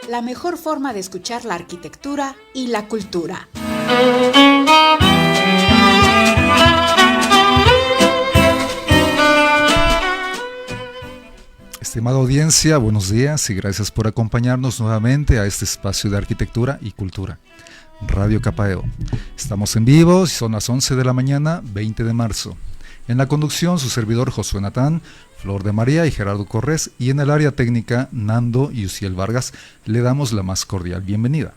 la mejor forma de escuchar la arquitectura y la cultura. Estimada audiencia, buenos días y gracias por acompañarnos nuevamente a este espacio de arquitectura y cultura. Radio Capao. Estamos en vivo y son las 11 de la mañana, 20 de marzo. En la conducción, su servidor Josué Natán, Flor de María y Gerardo Corrés, y en el área técnica, Nando y Uciel Vargas, le damos la más cordial bienvenida.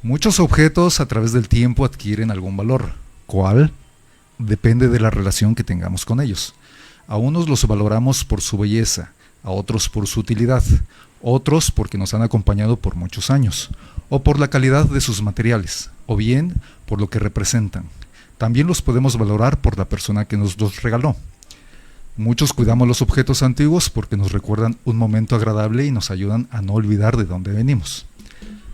Muchos objetos a través del tiempo adquieren algún valor. ¿Cuál? Depende de la relación que tengamos con ellos. A unos los valoramos por su belleza, a otros por su utilidad, otros porque nos han acompañado por muchos años, o por la calidad de sus materiales, o bien por lo que representan. También los podemos valorar por la persona que nos los regaló. Muchos cuidamos los objetos antiguos porque nos recuerdan un momento agradable y nos ayudan a no olvidar de dónde venimos.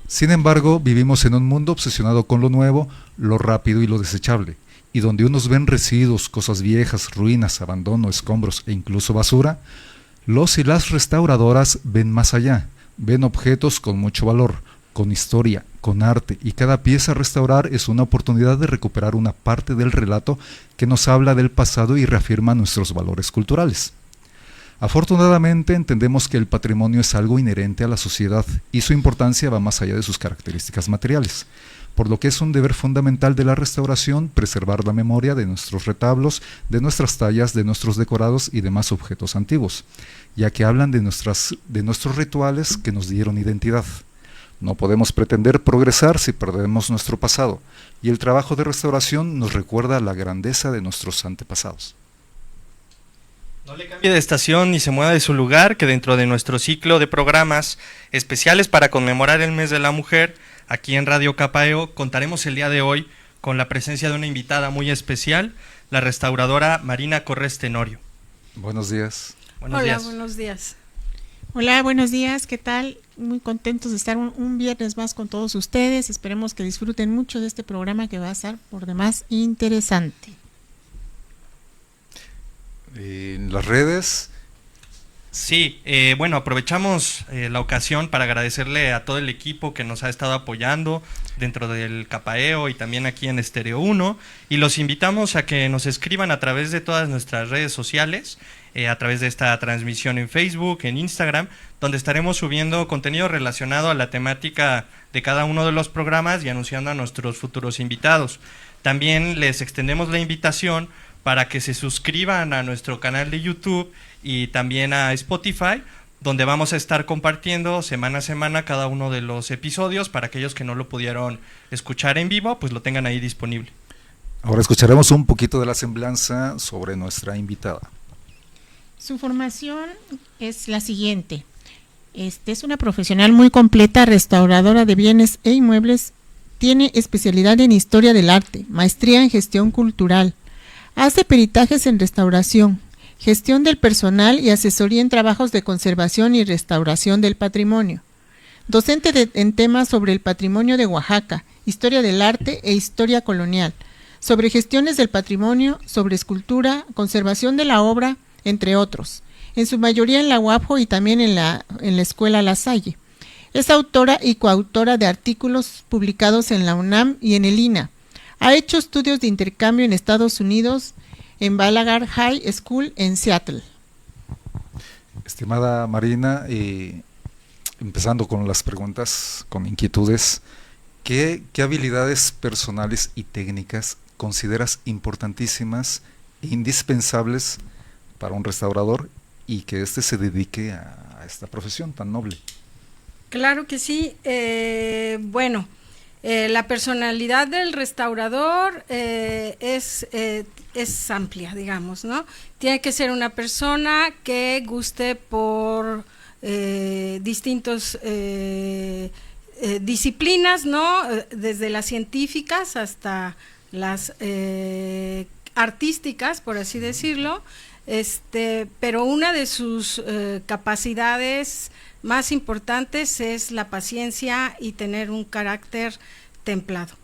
Sin embargo, vivimos en un mundo obsesionado con lo nuevo, lo rápido y lo desechable, y donde unos ven residuos, cosas viejas, ruinas, abandono, escombros e incluso basura, los y las restauradoras ven más allá, ven objetos con mucho valor, con historia, con arte, y cada pieza a restaurar es una oportunidad de recuperar una parte del relato que nos habla del pasado y reafirma nuestros valores culturales. Afortunadamente entendemos que el patrimonio es algo inherente a la sociedad y su importancia va más allá de sus características materiales, por lo que es un deber fundamental de la restauración preservar la memoria de nuestros retablos, de nuestras tallas, de nuestros decorados y demás objetos antiguos, ya que hablan de nuestros rituales que nos dieron identidad. No podemos pretender progresar si perdemos nuestro pasado, y el trabajo de restauración nos recuerda la grandeza de nuestros antepasados. No le cambie de estación ni se mueva de su lugar, que dentro de nuestro ciclo de programas especiales para conmemorar el mes de la mujer, aquí en Radio Capao, contaremos el día de hoy con la presencia de una invitada muy especial, la restauradora Marina Corrés Tenorio. Buenos días. Buenos días. Hola, buenos días, ¿qué tal? Muy contentos de estar un viernes más con todos ustedes. Esperemos que disfruten mucho de este programa que va a estar por demás interesante. En las redes. Sí, bueno, aprovechamos la ocasión para agradecerle a todo el equipo que nos ha estado apoyando dentro del Capao y también aquí en Estéreo 1, y los invitamos a que nos escriban a través de todas nuestras redes sociales, a través de esta transmisión en Facebook, en Instagram, donde estaremos subiendo contenido relacionado a la temática de cada uno de los programas y anunciando a nuestros futuros invitados. También les extendemos la invitación para que se suscriban a nuestro canal de YouTube y también a Spotify, donde vamos a estar compartiendo semana a semana cada uno de los episodios para aquellos que no lo pudieron escuchar en vivo, pues lo tengan ahí disponible. Ahora escucharemos un poquito de la semblanza sobre nuestra invitada. Su formación es la siguiente. Es una profesional muy completa, restauradora de bienes e inmuebles, tiene especialidad en historia del arte, maestría en gestión cultural, hace peritajes en restauración, gestión del personal y asesoría en trabajos de conservación y restauración del patrimonio. Docente en temas sobre el patrimonio de Oaxaca, historia del arte e historia colonial, sobre gestiones del patrimonio, sobre escultura, conservación de la obra, entre otros, en su mayoría en la UAPJO y también en la Escuela La Salle. Es autora y coautora de artículos publicados en la UNAM y en el INA. Ha hecho estudios de intercambio en Estados Unidos, en Balaguer High School en Seattle. Estimada Marina, empezando con las preguntas, con inquietudes, ¿qué habilidades personales y técnicas consideras importantísimas e indispensables para un restaurador y que éste se dedique a esta profesión tan noble? Claro que sí. La personalidad del restaurador es amplia, digamos, ¿no? Tiene que ser una persona que guste por distintos disciplinas, ¿no? Desde las científicas hasta las artísticas, por así decirlo. Pero una de sus capacidades más importantes es la paciencia y tener un carácter templado.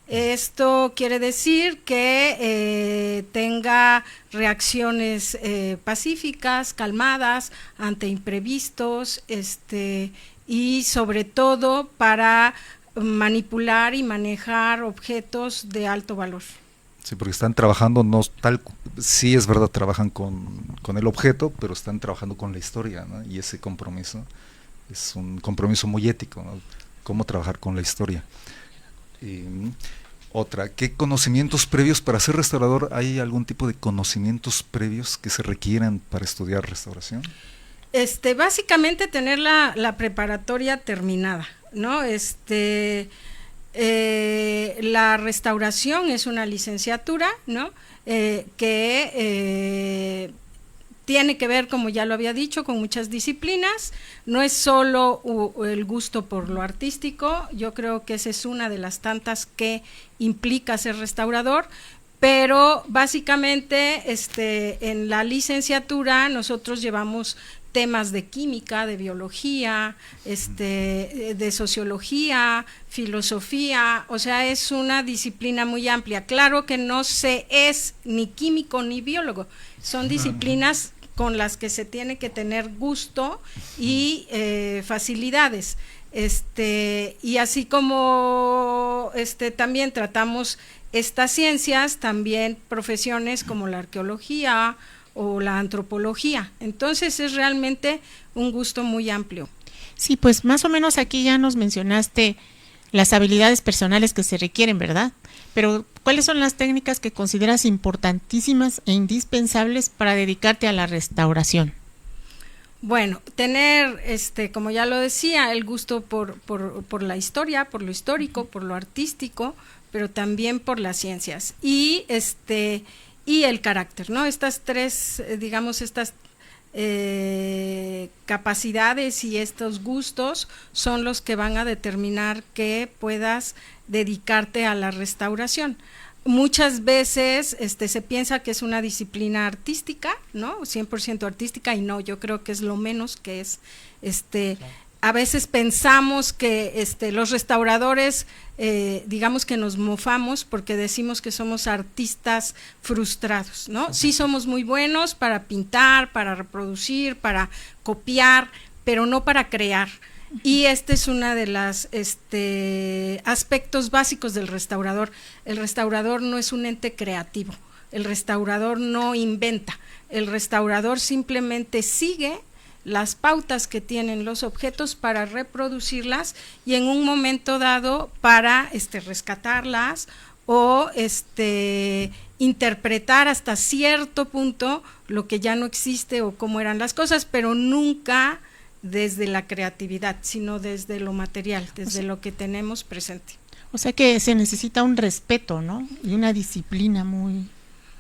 Esto quiere decir que tenga reacciones pacíficas, calmadas ante imprevistos, y sobre todo para manipular y manejar objetos de alto valor. Sí, porque están trabajando, no tal, sí es verdad, trabajan con el objeto, pero están trabajando con la historia, ¿no? Y ese compromiso es un compromiso muy ético, ¿no? Cómo trabajar con la historia. Otra, ¿qué conocimientos previos para ser restaurador? ¿Hay algún tipo de conocimientos previos que se requieran para estudiar restauración? Básicamente tener la preparatoria terminada, ¿no? La restauración es una licenciatura, ¿no? Que tiene que ver, como ya lo había dicho, con muchas disciplinas. No es solo el gusto por lo artístico, yo creo que esa es una de las tantas que implica ser restaurador, pero básicamente en la licenciatura nosotros llevamos temas de química, de biología, de sociología, filosofía, o sea, es una disciplina muy amplia. Claro que no se es ni químico ni biólogo, son disciplinas con las que se tiene que tener gusto y facilidades. Y así como también tratamos estas ciencias, también profesiones como la arqueología o la antropología. Entonces es realmente un gusto muy amplio. Sí, pues más o menos aquí ya nos mencionaste las habilidades personales que se requieren, ¿verdad? Pero ¿cuáles son las técnicas que consideras importantísimas e indispensables para dedicarte a la restauración? Bueno, tener, como ya lo decía, el gusto por la historia, por lo histórico, por lo artístico, pero también por las ciencias. Y el carácter, ¿no? Estas tres, digamos, estas capacidades y estos gustos son los que van a determinar que puedas dedicarte a la restauración. Muchas veces se piensa que es una disciplina artística, ¿no? 100% artística, y no, yo creo que es lo menos que es. A veces pensamos que los restauradores, digamos que nos mofamos porque decimos que somos artistas frustrados, ¿no? Sí somos muy buenos para pintar, para reproducir, para copiar, pero no para crear. Y es una de las aspectos básicos del restaurador. El restaurador no es un ente creativo, el restaurador no inventa, el restaurador simplemente sigue las pautas que tienen los objetos para reproducirlas y en un momento dado para rescatarlas o interpretar hasta cierto punto lo que ya no existe o cómo eran las cosas, pero nunca desde la creatividad, sino desde lo material, desde lo que tenemos presente. O sea que se necesita un respeto, ¿no? Y una disciplina muy,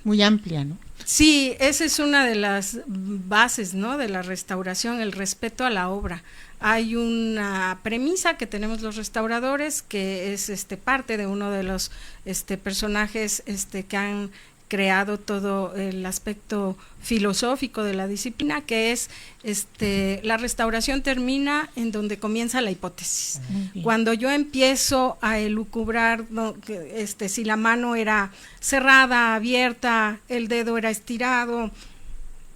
muy amplia, ¿no? Sí, esa es una de las bases, ¿no?, de la restauración, el respeto a la obra. Hay una premisa que tenemos los restauradores que es parte de uno de los personajes que han creado todo el aspecto filosófico de la disciplina, que es la restauración termina en donde comienza la hipótesis. Cuando yo empiezo a elucubrar, ¿no?, si la mano era cerrada, abierta, el dedo era estirado,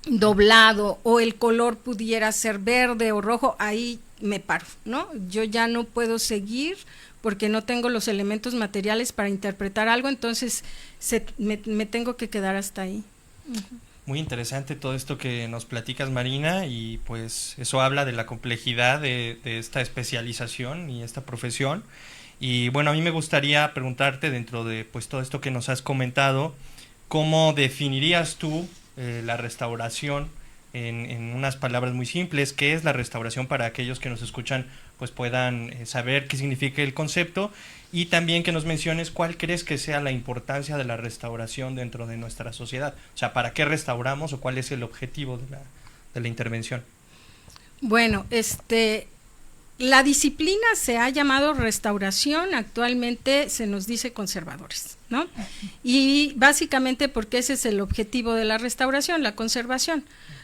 doblado, o el color pudiera ser verde o rojo, ahí me paro, ¿no? Yo ya no puedo seguir porque no tengo los elementos materiales para interpretar algo, entonces me tengo que quedar hasta ahí. Muy interesante todo esto que nos platicas, Marina, y pues eso habla de la complejidad de esta especialización y esta profesión. Y bueno, a mí me gustaría preguntarte, dentro de pues todo esto que nos has comentado, ¿cómo definirías tú la restauración en unas palabras muy simples? ¿Qué es la restauración para aquellos que nos escuchan pues puedan saber qué significa el concepto? Y también que nos menciones cuál crees que sea la importancia de la restauración dentro de nuestra sociedad. O sea, ¿para qué restauramos o cuál es el objetivo de la intervención? Bueno, la disciplina se ha llamado restauración, actualmente se nos dice conservadores. ¿no? Y básicamente porque ese es el objetivo de la restauración, la conservación.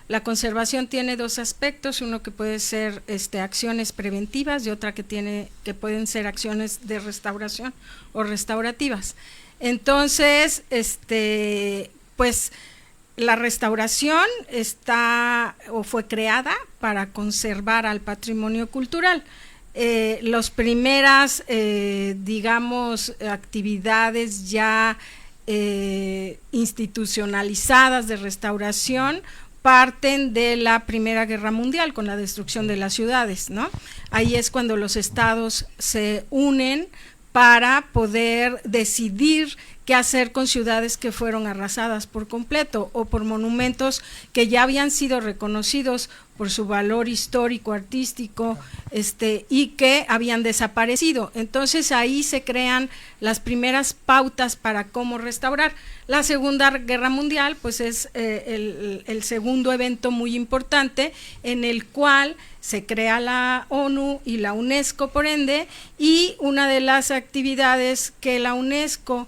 La conservación tiene dos aspectos, uno que puede ser acciones preventivas y otra que pueden ser acciones de restauración o restaurativas. Entonces, pues la restauración fue creada para conservar al patrimonio cultural. Las primeras, digamos, actividades ya institucionalizadas de restauración parten de la Primera Guerra Mundial con la destrucción de las ciudades, ¿no? Ahí es cuando los estados se unen para poder decidir qué hacer con ciudades que fueron arrasadas por completo o por monumentos que ya habían sido reconocidos por su valor histórico, artístico, y que habían desaparecido. Entonces ahí se crean las primeras pautas para cómo restaurar. La Segunda Guerra Mundial pues es el segundo evento muy importante en el cual se crea la ONU y la UNESCO por ende, y una de las actividades que la UNESCO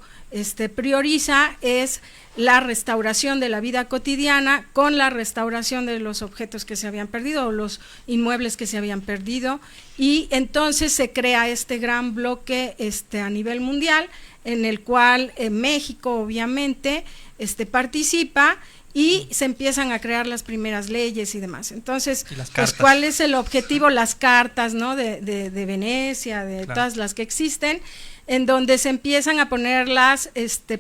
prioriza es la restauración de la vida cotidiana con la restauración de los objetos que se habían perdido o los inmuebles que se habían perdido, y entonces se crea este gran bloque a nivel mundial en el cual México obviamente participa y se empiezan a crear las primeras leyes y demás. Entonces, pues, ¿cuál es el objetivo? Las cartas, ¿no? de Venecia, de todas las que existen, en donde se empiezan a poner las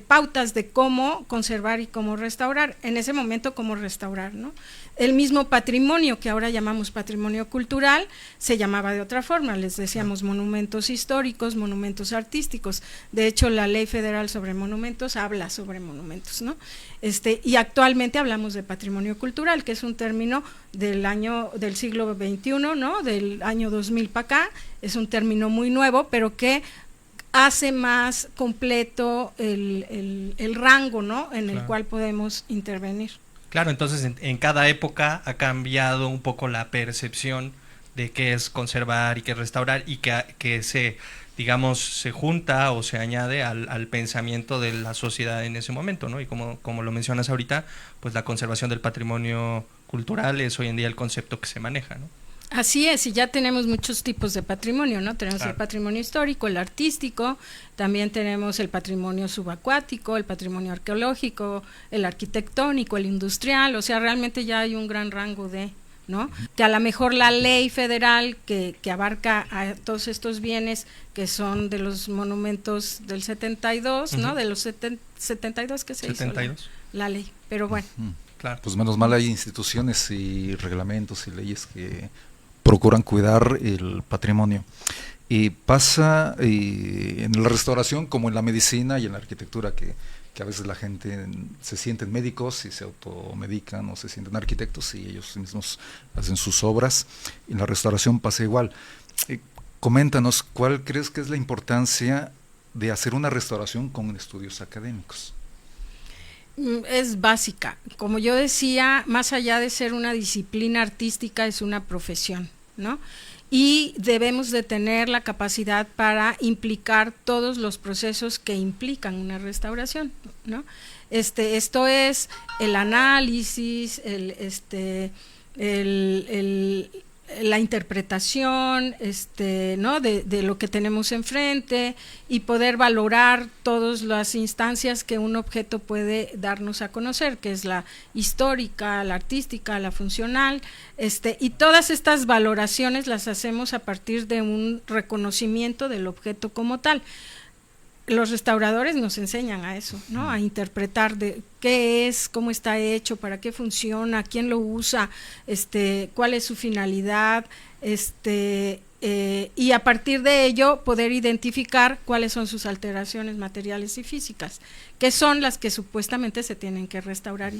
pautas de cómo conservar y cómo restaurar, en ese momento cómo restaurar, ¿no? El mismo patrimonio que ahora llamamos patrimonio cultural se llamaba de otra forma, les decíamos monumentos históricos, monumentos artísticos. De hecho, la Ley Federal sobre Monumentos habla sobre monumentos, ¿no? Y actualmente hablamos de patrimonio cultural, que es un término del siglo XXI, ¿no? Del año 2000 para acá, es un término muy nuevo, pero que hace más completo el rango, ¿no? En el cual podemos intervenir. Claro, entonces en cada época ha cambiado un poco la percepción de qué es conservar y qué es restaurar, y que se, digamos, se junta o se añade al pensamiento de la sociedad en ese momento, ¿no? Y como lo mencionas ahorita, pues la conservación del patrimonio cultural es hoy en día el concepto que se maneja, ¿no? Así es, y ya tenemos muchos tipos de patrimonio, ¿no? Tenemos el patrimonio histórico, el artístico, también tenemos el patrimonio subacuático, el patrimonio arqueológico, el arquitectónico, el industrial, o sea, realmente ya hay un gran rango ¿no? Que a lo mejor la ley federal que abarca a todos estos bienes que son de los monumentos del 72, ¿no? De los 72 que se 72. Hizo la ley, pero bueno. Claro. Pues menos mal hay instituciones y reglamentos y leyes que procuran cuidar el patrimonio. Y pasa en la restauración como en la medicina y en la arquitectura, que a veces la gente se sienten médicos y se automedican, o se sienten arquitectos y ellos mismos hacen sus obras. En la restauración pasa igual. Coméntanos, ¿cuál crees que es la importancia de hacer una restauración con estudios académicos? Es básica. Como yo decía, más allá de ser una disciplina artística, es una profesión, ¿no? Y debemos de tener la capacidad para implicar todos los procesos que implican una restauración, ¿no? Esto es el análisis, la interpretación, ¿no? de lo que tenemos enfrente, y poder valorar todas las instancias que un objeto puede darnos a conocer, que es la histórica, la artística, la funcional, y todas estas valoraciones las hacemos a partir de un reconocimiento del objeto como tal. Los restauradores nos enseñan a eso, ¿no? A interpretar de qué es, cómo está hecho, para qué funciona, quién lo usa, cuál es su finalidad, y a partir de ello poder identificar cuáles son sus alteraciones materiales y físicas, que son las que supuestamente se tienen que restaurar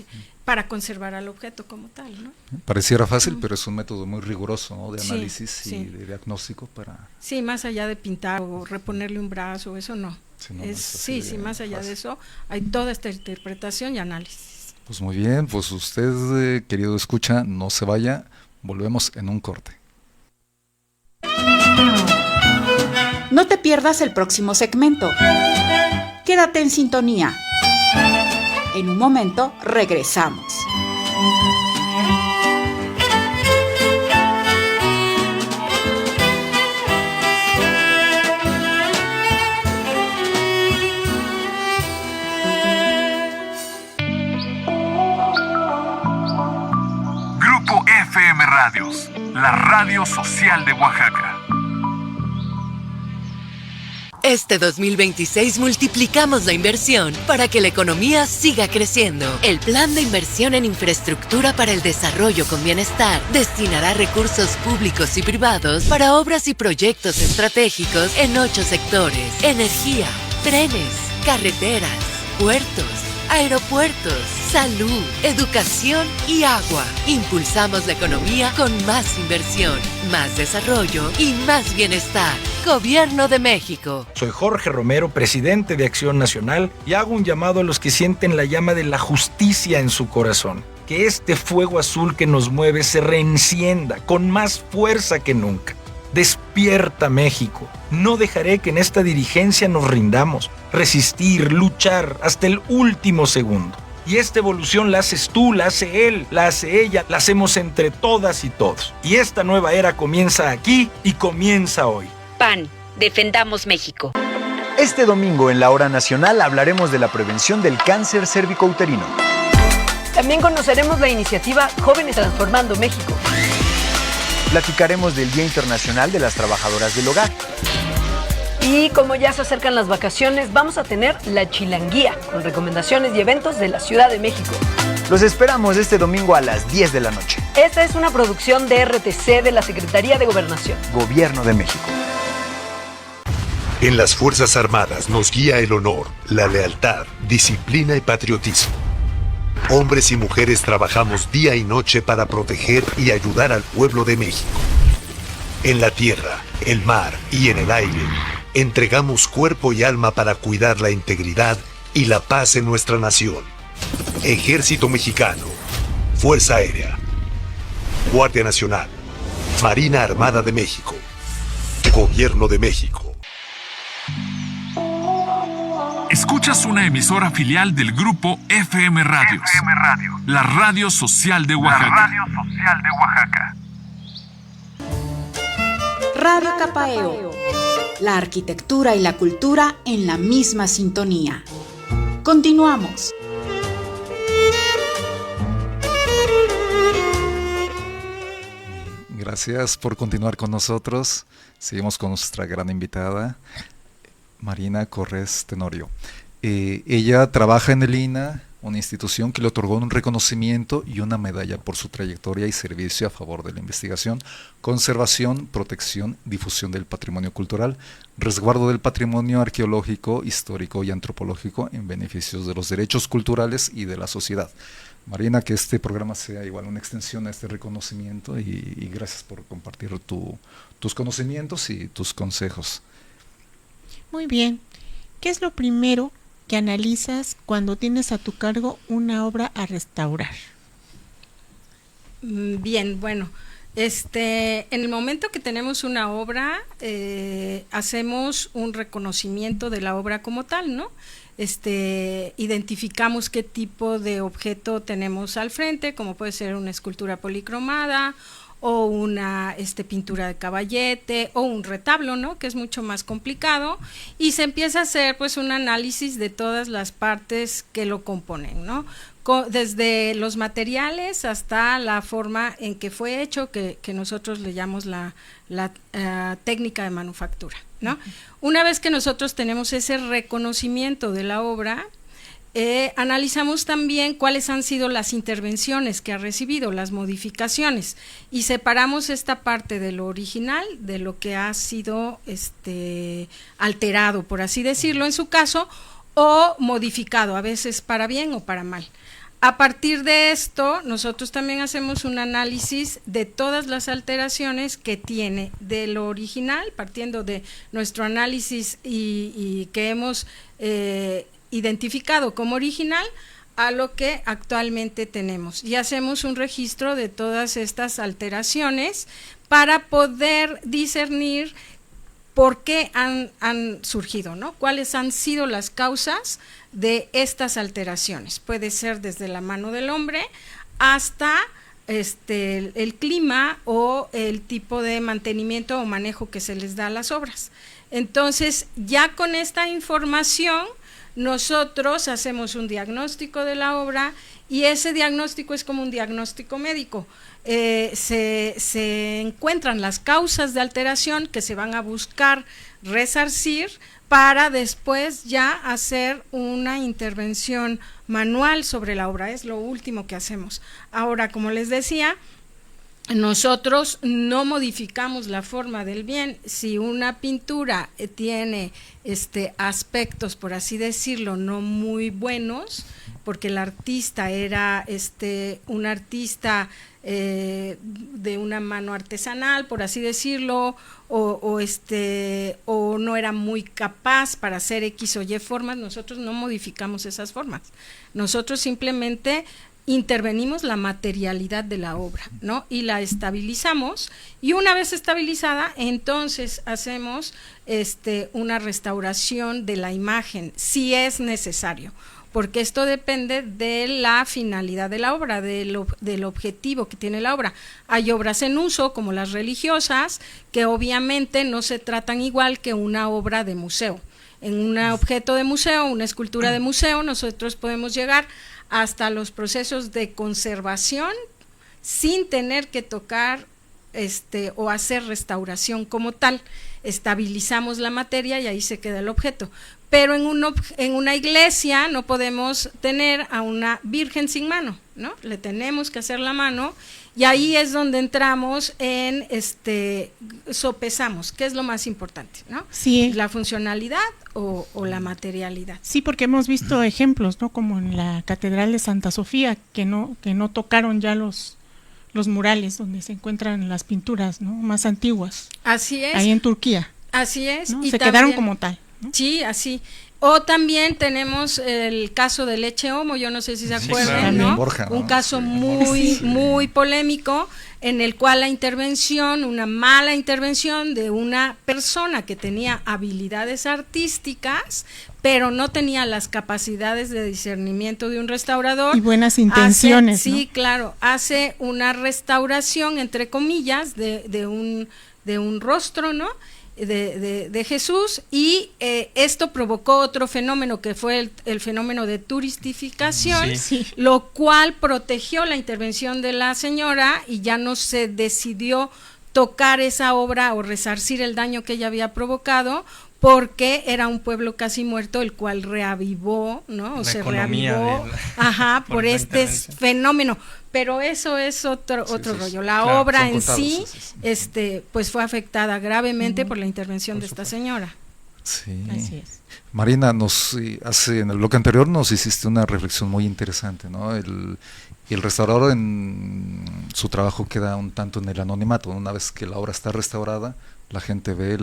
para conservar al objeto como tal, ¿no? Pareciera fácil, pero es un método muy riguroso, ¿no? De análisis y de diagnóstico para... Sí, más allá de pintar o reponerle un brazo, eso no. Sí, más allá de eso hay toda esta interpretación y análisis. Pues muy bien, pues usted, querido escucha, no se vaya, volvemos en un corte. No te pierdas el próximo segmento. Quédate en sintonía. En un momento regresamos. Grupo FM Radios, la radio social de Oaxaca. Este 2026 multiplicamos la inversión para que la economía siga creciendo. El Plan de Inversión en Infraestructura para el Desarrollo con Bienestar destinará recursos públicos y privados para obras y proyectos estratégicos en 8 sectores: energía, trenes, carreteras, puertos, aeropuertos, salud, educación y agua. Impulsamos la economía con más inversión, más desarrollo y más bienestar. Gobierno de México. Soy Jorge Romero, presidente de Acción Nacional, y hago un llamado a los que sienten la llama de la justicia en su corazón. Que este fuego azul que nos mueve se reencienda con más fuerza que nunca. Despierta, México. No dejaré que en esta dirigencia nos rindamos. Resistir, luchar hasta el último segundo. Y esta evolución la haces tú, la hace él, la hace ella, la hacemos entre todas y todos. Y esta nueva era comienza aquí y comienza hoy. PAN, defendamos México. Este domingo en la Hora Nacional hablaremos de la prevención del cáncer cervicouterino. También conoceremos la iniciativa Jóvenes Transformando México. Platicaremos del Día Internacional de las Trabajadoras del Hogar. Y como ya se acercan las vacaciones, vamos a tener la Chilanguía, con recomendaciones y eventos de la Ciudad de México. Los esperamos este domingo a las 10 de la noche. Esta es una producción de RTC de la Secretaría de Gobernación. Gobierno de México. En las Fuerzas Armadas nos guía el honor, la lealtad, disciplina y patriotismo. Hombres y mujeres trabajamos día y noche para proteger y ayudar al pueblo de México. En la tierra, el mar y en el aire, entregamos cuerpo y alma para cuidar la integridad y la paz en nuestra nación. Ejército Mexicano, Fuerza Aérea, Guardia Nacional, Marina Armada de México, Gobierno de México. Escuchas una emisora filial del Grupo FM Radios. FM Radio. La radio social de Oaxaca. La radio social de Oaxaca. Radio Capaeo. La arquitectura y la cultura en la misma sintonía. Continuamos. Gracias por continuar con nosotros. Seguimos con nuestra gran invitada, Marina Corrés Tenorio. Ella trabaja en el INAH, una institución que le otorgó un reconocimiento y una medalla por su trayectoria y servicio a favor de la investigación, conservación, protección, difusión del patrimonio cultural, resguardo del patrimonio arqueológico, histórico y antropológico en beneficios de los derechos culturales y de la sociedad. Marina, que este programa sea igual una extensión a este reconocimiento y gracias por compartir tus conocimientos y tus consejos. Muy bien. ¿Qué es lo primero que analizas cuando tienes a tu cargo una obra a restaurar? Bien, bueno, en el momento que tenemos una obra, hacemos un reconocimiento de la obra como tal, ¿no? Identificamos qué tipo de objeto tenemos al frente, como puede ser una escultura policromada o una pintura de caballete o un retablo, ¿no? Que es mucho más complicado, y se empieza a hacer pues un análisis de todas las partes que lo componen, ¿no? Desde los materiales hasta la forma en que fue hecho, que nosotros le llamamos la técnica de manufactura, ¿no? Uh-huh. Una vez que nosotros tenemos ese reconocimiento de la obra, analizamos también cuáles han sido las intervenciones que ha recibido, las modificaciones, y separamos esta parte de lo original de lo que ha sido alterado, por así decirlo, en su caso, o modificado, a veces para bien o para mal. A partir de esto, nosotros también hacemos un análisis de todas las alteraciones que tiene de lo original, partiendo de nuestro análisis y que hemos identificado como original, a lo que actualmente tenemos, y hacemos un registro de todas estas alteraciones para poder discernir ¿por qué han surgido, ¿no? ¿Cuáles han sido las causas de estas alteraciones? Puede ser desde la mano del hombre hasta el clima o el tipo de mantenimiento o manejo que se les da a las obras. Entonces, ya con esta información, nosotros hacemos un diagnóstico de la obra y ese diagnóstico es como un diagnóstico médico. Se encuentran las causas de alteración que se van a buscar resarcir para después ya hacer una intervención manual sobre la obra, es lo último que hacemos. Ahora, como les decía, nosotros no modificamos la forma del bien. Si una pintura tiene aspectos, por así decirlo, no muy buenos, porque el artista era un artista de una mano artesanal, por así decirlo, o no era muy capaz para hacer X o Y formas, nosotros no modificamos esas formas. Nosotros simplemente intervenimos la materialidad de la obra, ¿no? Y la estabilizamos, y una vez estabilizada, entonces hacemos una restauración de la imagen, si es necesario, porque esto depende de la finalidad de la obra, del objetivo que tiene la obra. Hay obras en uso, como las religiosas, que obviamente no se tratan igual que una obra de museo. En un objeto de museo, una escultura de museo, nosotros podemos llegar hasta los procesos de conservación sin tener que tocar o hacer restauración como tal. Estabilizamos la materia y ahí se queda el objeto. Pero en una iglesia no podemos tener a una virgen sin mano, ¿no? Le tenemos que hacer la mano, y ahí es donde entramos en sopesamos, ¿qué es lo más importante, ¿no? Sí. ¿La funcionalidad o la materialidad? Sí, porque hemos visto ejemplos, ¿no? Como en la Catedral de Santa Sofía, que no tocaron ya los murales donde se encuentran las pinturas, ¿no? Más antiguas. Así es. Ahí en Turquía. Así es. ¿No? Y se también quedaron como tal, ¿no? Sí, así. O también tenemos el caso de Leche Homo, yo no sé si se acuerdan, claro. ¿no? Borja, ¿no? Un caso muy polémico, en el cual la intervención, una mala intervención de una persona que tenía habilidades artísticas, pero no tenía las capacidades de discernimiento de un restaurador. Y buenas intenciones, Sí, ¿no? claro, hace una restauración, entre comillas, de un rostro, ¿no? De Jesús, y esto provocó otro fenómeno que fue el fenómeno de turistificación, Sí. lo cual protegió la intervención de la señora y ya no se decidió tocar esa obra o resarcir el daño que ella había provocado, porque era un pueblo casi muerto, el cual reavivó, ¿no? La se economía reavivó, por por la este intervención. fenómeno. Pero eso es otro rollo. La claro, obra son en contados, sí, pues fue afectada gravemente por la intervención de esta señora. Sí. Así es. Marina, en el bloque anterior nos hiciste una reflexión muy interesante, ¿no? El restaurador en su trabajo queda un tanto en el anonimato. Una vez que la obra está restaurada, la gente ve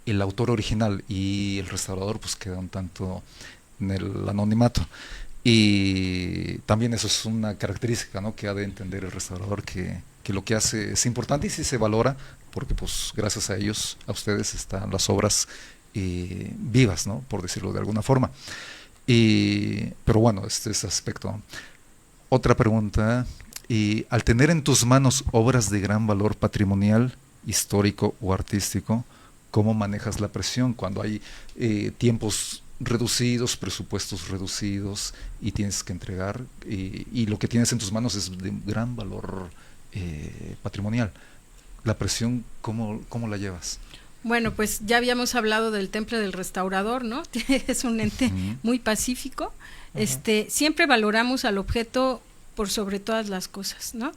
el autor original, y el restaurador pues queda un tanto en el anonimato. Y también eso es una característica, ¿no? Que ha de entender el restaurador, que lo que hace es importante y sí se valora, porque pues gracias a ellos, a ustedes, están las obras vivas, ¿no? Por decirlo de alguna forma. Pero bueno, este es aspecto. Otra pregunta: y al tener en tus manos obras de gran valor patrimonial, histórico o artístico, ¿cómo manejas la presión cuando hay tiempos reducidos, presupuestos reducidos, y tienes que entregar, y lo que tienes en tus manos es de gran valor patrimonial? La presión, ¿cómo la llevas? Bueno, pues ya habíamos hablado del temple del restaurador, ¿no? Es un ente muy pacífico. Siempre valoramos al objeto por sobre todas las cosas, ¿no?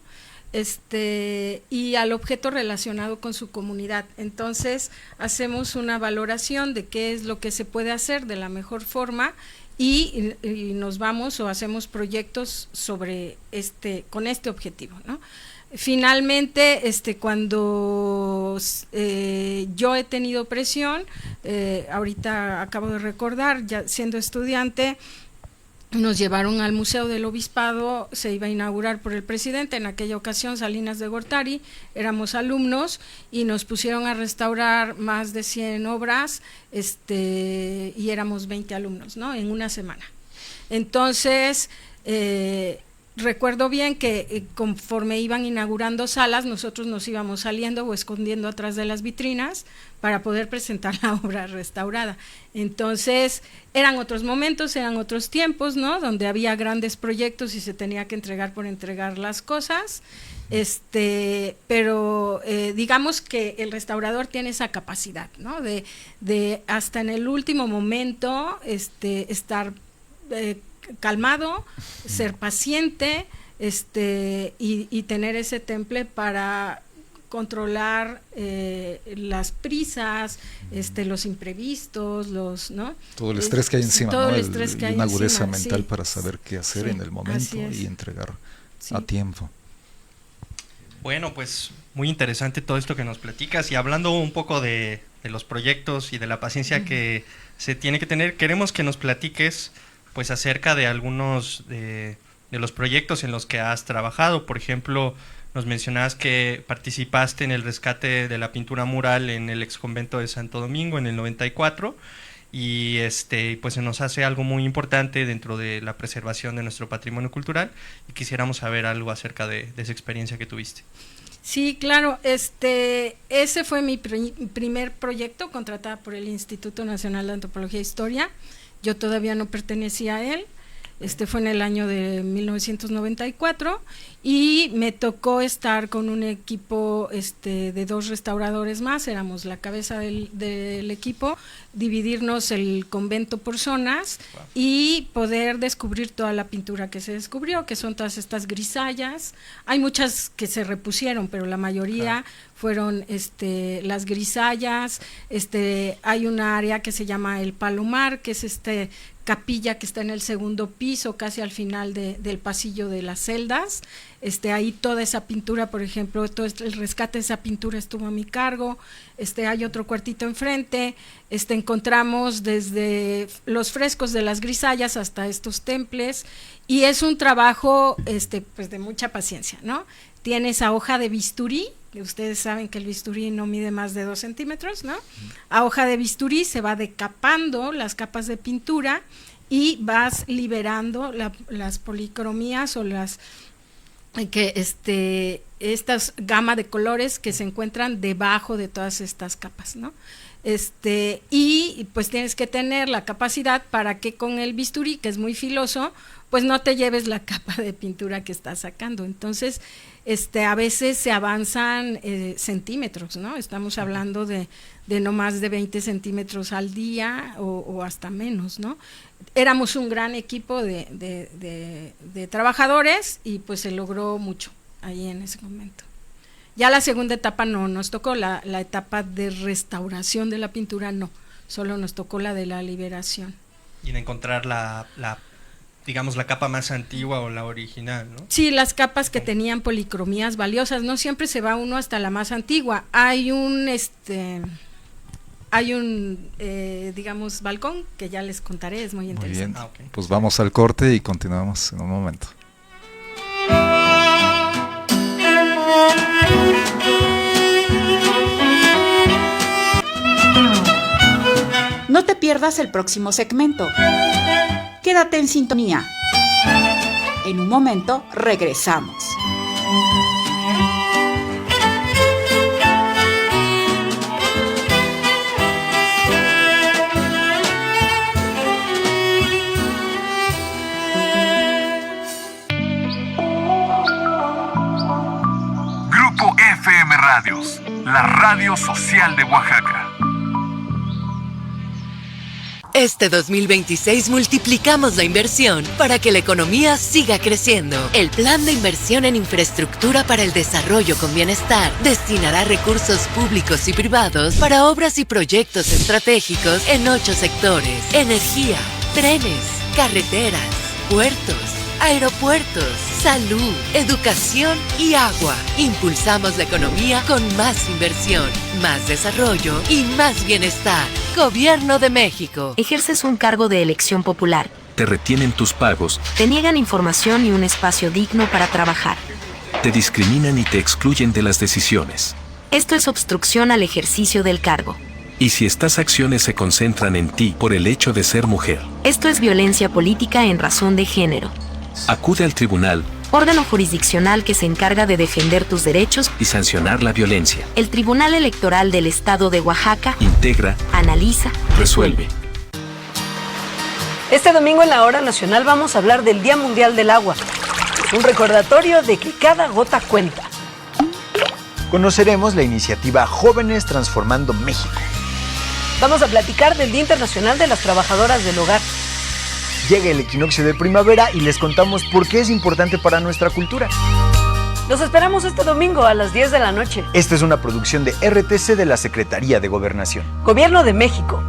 Y al objeto relacionado con su comunidad. Entonces hacemos una valoración de qué es lo que se puede hacer de la mejor forma, y nos vamos o hacemos proyectos sobre con este objetivo, ¿no? Finalmente, cuando yo he tenido presión, ahorita acabo de recordar, ya siendo estudiante, nos llevaron al Museo del Obispado, se iba a inaugurar por el presidente, en aquella ocasión Salinas de Gortari, éramos alumnos y nos pusieron a restaurar más de 100 obras, y éramos 20 alumnos, ¿no? En una semana. Entonces, recuerdo bien que conforme iban inaugurando salas, nosotros nos íbamos saliendo o escondiendo atrás de las vitrinas para poder presentar la obra restaurada. Entonces, eran otros momentos, eran otros tiempos, ¿no? Donde había grandes proyectos y se tenía que entregar por entregar las cosas, pero digamos que el restaurador tiene esa capacidad, ¿no? De hasta en el último momento, estar calmado, ser paciente, y tener ese temple para controlar las prisas, los imprevistos, ¿no? Todo el estrés que hay encima, todo ¿no? El estrés que hay una agudeza encima, mental sí. para saber qué hacer en el momento y entregar a tiempo. Bueno, pues muy interesante todo esto que nos platicas, y hablando un poco de los proyectos y de la paciencia que se tiene que tener, queremos que nos platiques pues acerca de algunos de los proyectos en los que has trabajado. Por ejemplo, nos mencionabas que participaste en el rescate de la pintura mural en el exconvento de Santo Domingo en el 94, y pues se nos hace algo muy importante dentro de la preservación de nuestro patrimonio cultural, y quisiéramos saber algo acerca de esa experiencia que tuviste. Sí, claro, ese fue mi primer proyecto contratada por el Instituto Nacional de Antropología e Historia. Yo todavía no pertenecía a él, fue en el año de 1994, y me tocó estar con un equipo de 2 restauradores más, éramos la cabeza del equipo, dividirnos el convento por zonas y poder descubrir toda la pintura que se descubrió, que son todas estas grisallas. Hay muchas que se repusieron, pero la mayoría fueron las grisallas. Hay una área que se llama el Palomar, que es capilla que está en el segundo piso, casi al final del pasillo de las celdas. Ahí toda esa pintura, por ejemplo, todo el rescate de esa pintura estuvo a mi cargo. Hay otro cuartito enfrente. Encontramos desde los frescos de las grisallas hasta estos temples, y es un trabajo pues de mucha paciencia, ¿no? Tiene esa hoja de bisturí, que ustedes saben que el bisturí no mide más de 2 centímetros, ¿no? A hoja de bisturí se va decapando las capas de pintura y vas liberando las policromías o estas gama de colores que se encuentran debajo de todas estas capas, ¿no? Y pues tienes que tener la capacidad para que con el bisturí, que es muy filoso, pues no te lleves la capa de pintura que estás sacando. Entonces, a veces se avanzan centímetros, ¿no? Estamos hablando de no más de 20 centímetros al día o hasta menos, ¿no? Éramos un gran equipo de trabajadores, y pues se logró mucho ahí en ese momento. Ya la segunda etapa no nos tocó, la etapa de restauración de la pintura no, solo nos tocó la de la liberación. Y de encontrar digamos, la capa más antigua o la original, ¿no? Sí, las capas que tenían policromías valiosas, no siempre se va uno hasta la más antigua. Hay un digamos, balcón que ya les contaré, es muy interesante. Muy bien, pues vamos al corte y continuamos en un momento. No te pierdas el próximo segmento. Quédate en sintonía. En un momento regresamos. Grupo FM Radios, la radio social de Oaxaca. Este 2026 multiplicamos la inversión para que la economía siga creciendo. El Plan de Inversión en Infraestructura para el Desarrollo con Bienestar destinará recursos públicos y privados para obras y proyectos estratégicos en 8 sectores: energía, trenes, carreteras, puertos, aeropuertos, salud, educación y agua. Impulsamos la economía con más inversión, más desarrollo y más bienestar. Gobierno de México. Ejerces un cargo de elección popular te retienen tus pagos, te niegan información y un espacio digno para trabajar. te discriminan y te excluyen de las decisiones. Esto es obstrucción al ejercicio del cargo. Y si estas acciones se concentran en ti por el hecho de ser mujer, esto es violencia política en razón de género. acude al tribunal, órgano jurisdiccional que se encarga de defender tus derechos y sancionar la violencia. El Tribunal Electoral del Estado de Oaxaca integra, analiza, resuelve. Este domingo en la Hora Nacional vamos a hablar del Día Mundial del Agua. Un recordatorio de que cada gota cuenta. Conoceremos la iniciativa Jóvenes Transformando México. Vamos a platicar del Día Internacional de las Trabajadoras del Hogar. Llega el equinoccio de primavera y les contamos por qué es importante para nuestra cultura. Los esperamos este domingo a las 10 de la noche. Esta es una producción de RTC de la Secretaría de Gobernación. Gobierno de México.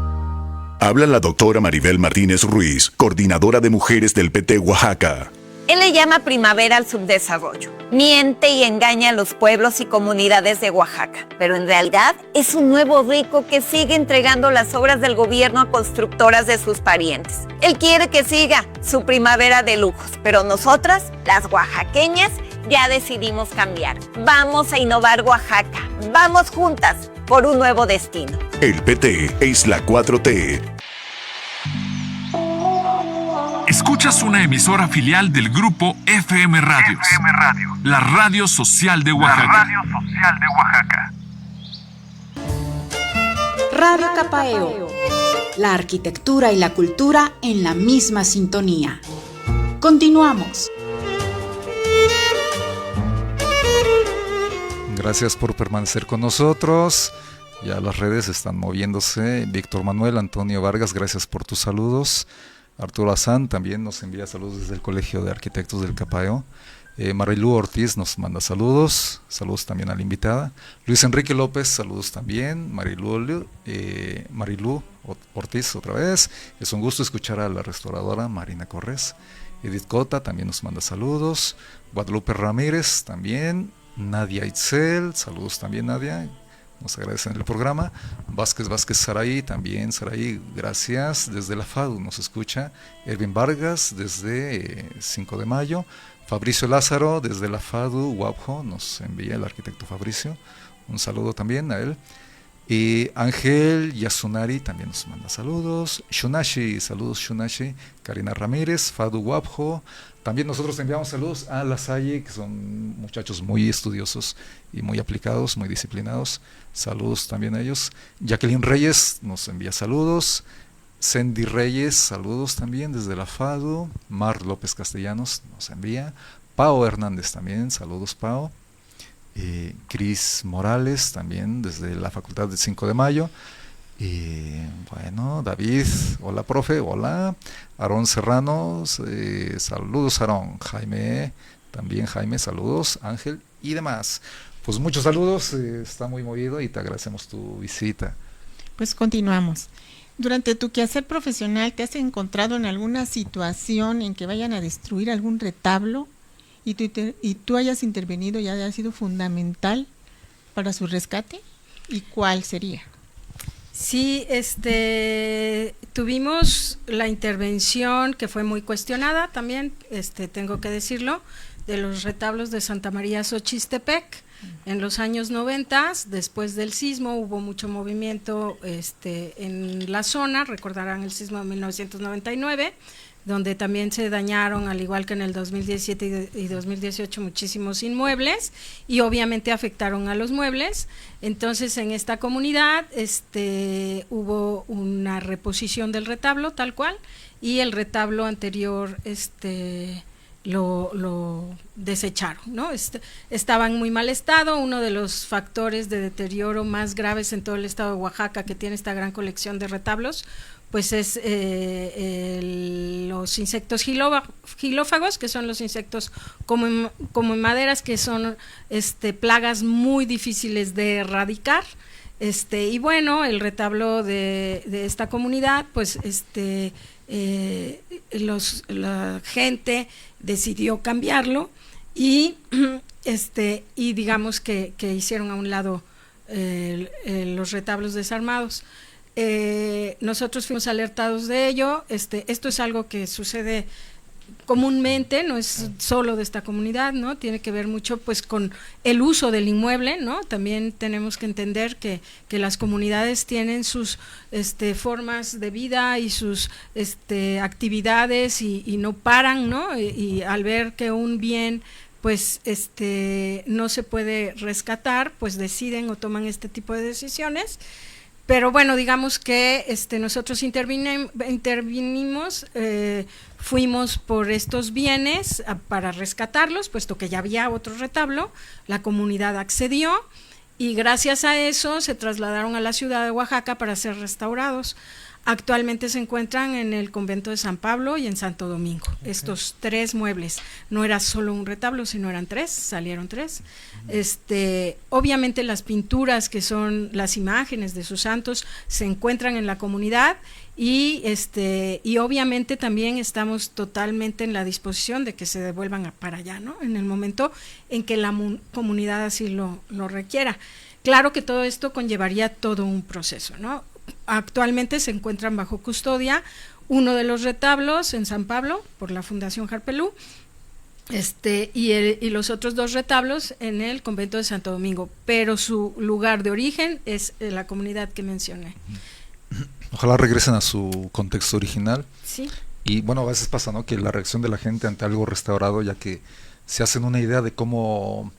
Habla la doctora Maribel Martínez Ruiz, coordinadora de mujeres del PT Oaxaca. Él le llama primavera al subdesarrollo. Miente y engaña a los pueblos y comunidades de Oaxaca. Pero en realidad es un nuevo rico que sigue entregando las obras del gobierno a constructoras de sus parientes. Él quiere que siga su primavera de lujos, pero nosotras, las oaxaqueñas, ya decidimos cambiar. Vamos a innovar Oaxaca. Vamos juntas por un nuevo destino. El PT es la 4T. Escuchas una emisora filial del grupo FM Radios. FM Radio. La radio social de Oaxaca. La radio social de Oaxaca. Radio Capaeo. La arquitectura y la cultura en la misma sintonía. Continuamos. Gracias por permanecer con nosotros. Ya las redes están moviéndose. Víctor Manuel, Antonio Vargas, gracias por tus saludos. Arturo Azán también nos envía saludos desde el Colegio de Arquitectos del Capaeo. Marilú Ortiz nos manda saludos. Saludos también a la invitada. Luis Enrique López, saludos también. Marilú Ortiz otra vez. Es un gusto escuchar a la restauradora Marina Corres. Edith Cota también nos manda saludos. Guadalupe Ramírez también. Nadia Itzel, saludos también Nadia, nos agradecen el programa. Vázquez Saraí, también Saraí, gracias, desde la FADU nos escucha. Erwin Vargas, desde 5 de mayo. Fabricio Lázaro, desde la FADU, Guapjo, nos envía el arquitecto Fabricio, un saludo también a él. Y Ángel Yasunari también nos manda saludos. Shunashi, saludos Shunashi. Karina Ramírez, Fadu Guapjo. También nosotros enviamos saludos a La Salle, que son muchachos muy estudiosos y muy aplicados, muy disciplinados. Saludos también a ellos. Jacqueline Reyes nos envía saludos. Sandy Reyes, saludos también desde la FADU. Mar López Castellanos nos envía. Pao Hernández también, saludos Pao. Cris Morales también desde la Facultad del 5 de Mayo. Y bueno, David, hola profe, hola. Aarón Serrano, saludos Aarón. Jaime, también Jaime, saludos. Ángel y demás. Pues muchos saludos, está muy movido y te agradecemos tu visita. Pues continuamos. Durante tu quehacer profesional, ¿te has encontrado en alguna situación en que vayan a destruir algún retablo y tú hayas intervenido y haya sido fundamental para su rescate? ¿Y cuál sería? Sí, tuvimos la intervención que fue muy cuestionada también, tengo que decirlo, de los retablos de Santa María Xochistepec. En los años 90, después del sismo, hubo mucho movimiento en la zona, recordarán el sismo de 1999, donde también se dañaron, al igual que en el 2017 y 2018, muchísimos inmuebles y obviamente afectaron a los muebles. Entonces en esta comunidad hubo una reposición del retablo tal cual, y el retablo anterior lo desecharon, ¿no? Estaba en muy mal estado. Uno de los factores de deterioro más graves en todo el estado de Oaxaca, que tiene esta gran colección de retablos, pues es los insectos gilófagos, que son los insectos como en maderas, que son plagas muy difíciles de erradicar. Y bueno, el retablo de esta comunidad, pues la gente decidió cambiarlo y digamos que hicieron a un lado los retablos desarmados. nosotros fuimos alertados de ello. Esto es algo que sucede comúnmente, no es solo de esta comunidad, ¿no? Tiene que ver mucho pues con el uso del inmueble, ¿no? También tenemos que entender que las comunidades tienen sus formas de vida y sus actividades y no paran, ¿no? Y al ver que un bien pues no se puede rescatar, pues deciden o toman este tipo de decisiones. Pero bueno, digamos que nosotros intervinimos, fuimos por estos bienes para rescatarlos, puesto que ya había otro retablo, la comunidad accedió y gracias a eso se trasladaron a la ciudad de Oaxaca para ser restaurados. Actualmente se encuentran en el convento de San Pablo y en Santo Domingo. Okay. Estos 3 muebles, no era solo un retablo, sino eran 3, salieron 3. Obviamente las pinturas, que son las imágenes de sus santos, se encuentran en la comunidad y obviamente también estamos totalmente en la disposición de que se devuelvan para allá, ¿no? En el momento en que la comunidad así lo requiera. Claro que todo esto conllevaría todo un proceso, ¿no? Actualmente se encuentran bajo custodia uno de los retablos en San Pablo por la Fundación Harpelú, y los otros 2 retablos en el convento de Santo Domingo, pero su lugar de origen es la comunidad que mencioné. Ojalá regresen a su contexto original. Sí. Y bueno, a veces pasa, ¿no?, que la reacción de la gente ante algo restaurado, ya que se hacen una idea de cómo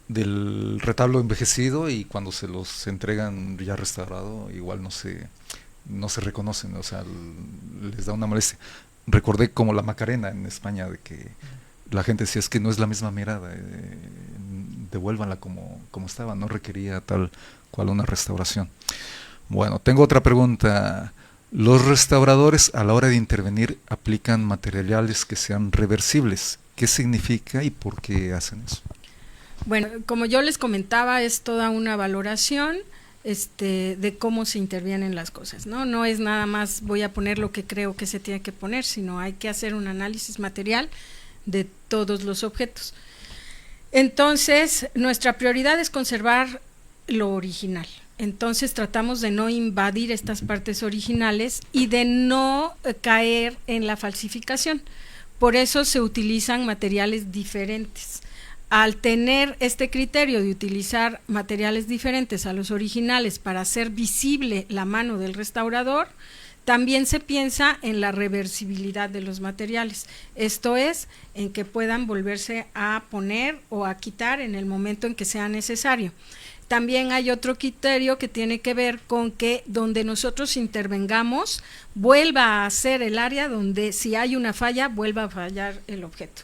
del retablo envejecido, y cuando se los entregan ya restaurado igual no se reconocen, o sea, les da una molestia. Recordé como la Macarena en España, de que la gente decía, es que no es la misma mirada, devuélvanla como estaba, no requería tal cual una restauración. Bueno, tengo otra pregunta. ¿Los restauradores a la hora de intervenir aplican materiales que sean reversibles? ¿Qué significa y por qué hacen eso? Bueno, como yo les comentaba, es toda una valoración de cómo se intervienen las cosas, ¿no? No es nada más voy a poner lo que creo que se tiene que poner, sino hay que hacer un análisis material de todos los objetos. Entonces, nuestra prioridad es conservar lo original. Entonces tratamos de no invadir estas partes originales y de no caer en la falsificación. Por eso se utilizan materiales diferentes. Al tener este criterio de utilizar materiales diferentes a los originales para hacer visible la mano del restaurador, también se piensa en la reversibilidad de los materiales, esto es, en que puedan volverse a poner o a quitar en el momento en que sea necesario. También hay otro criterio que tiene que ver con que donde nosotros intervengamos vuelva a ser el área donde si hay una falla vuelva a fallar el objeto.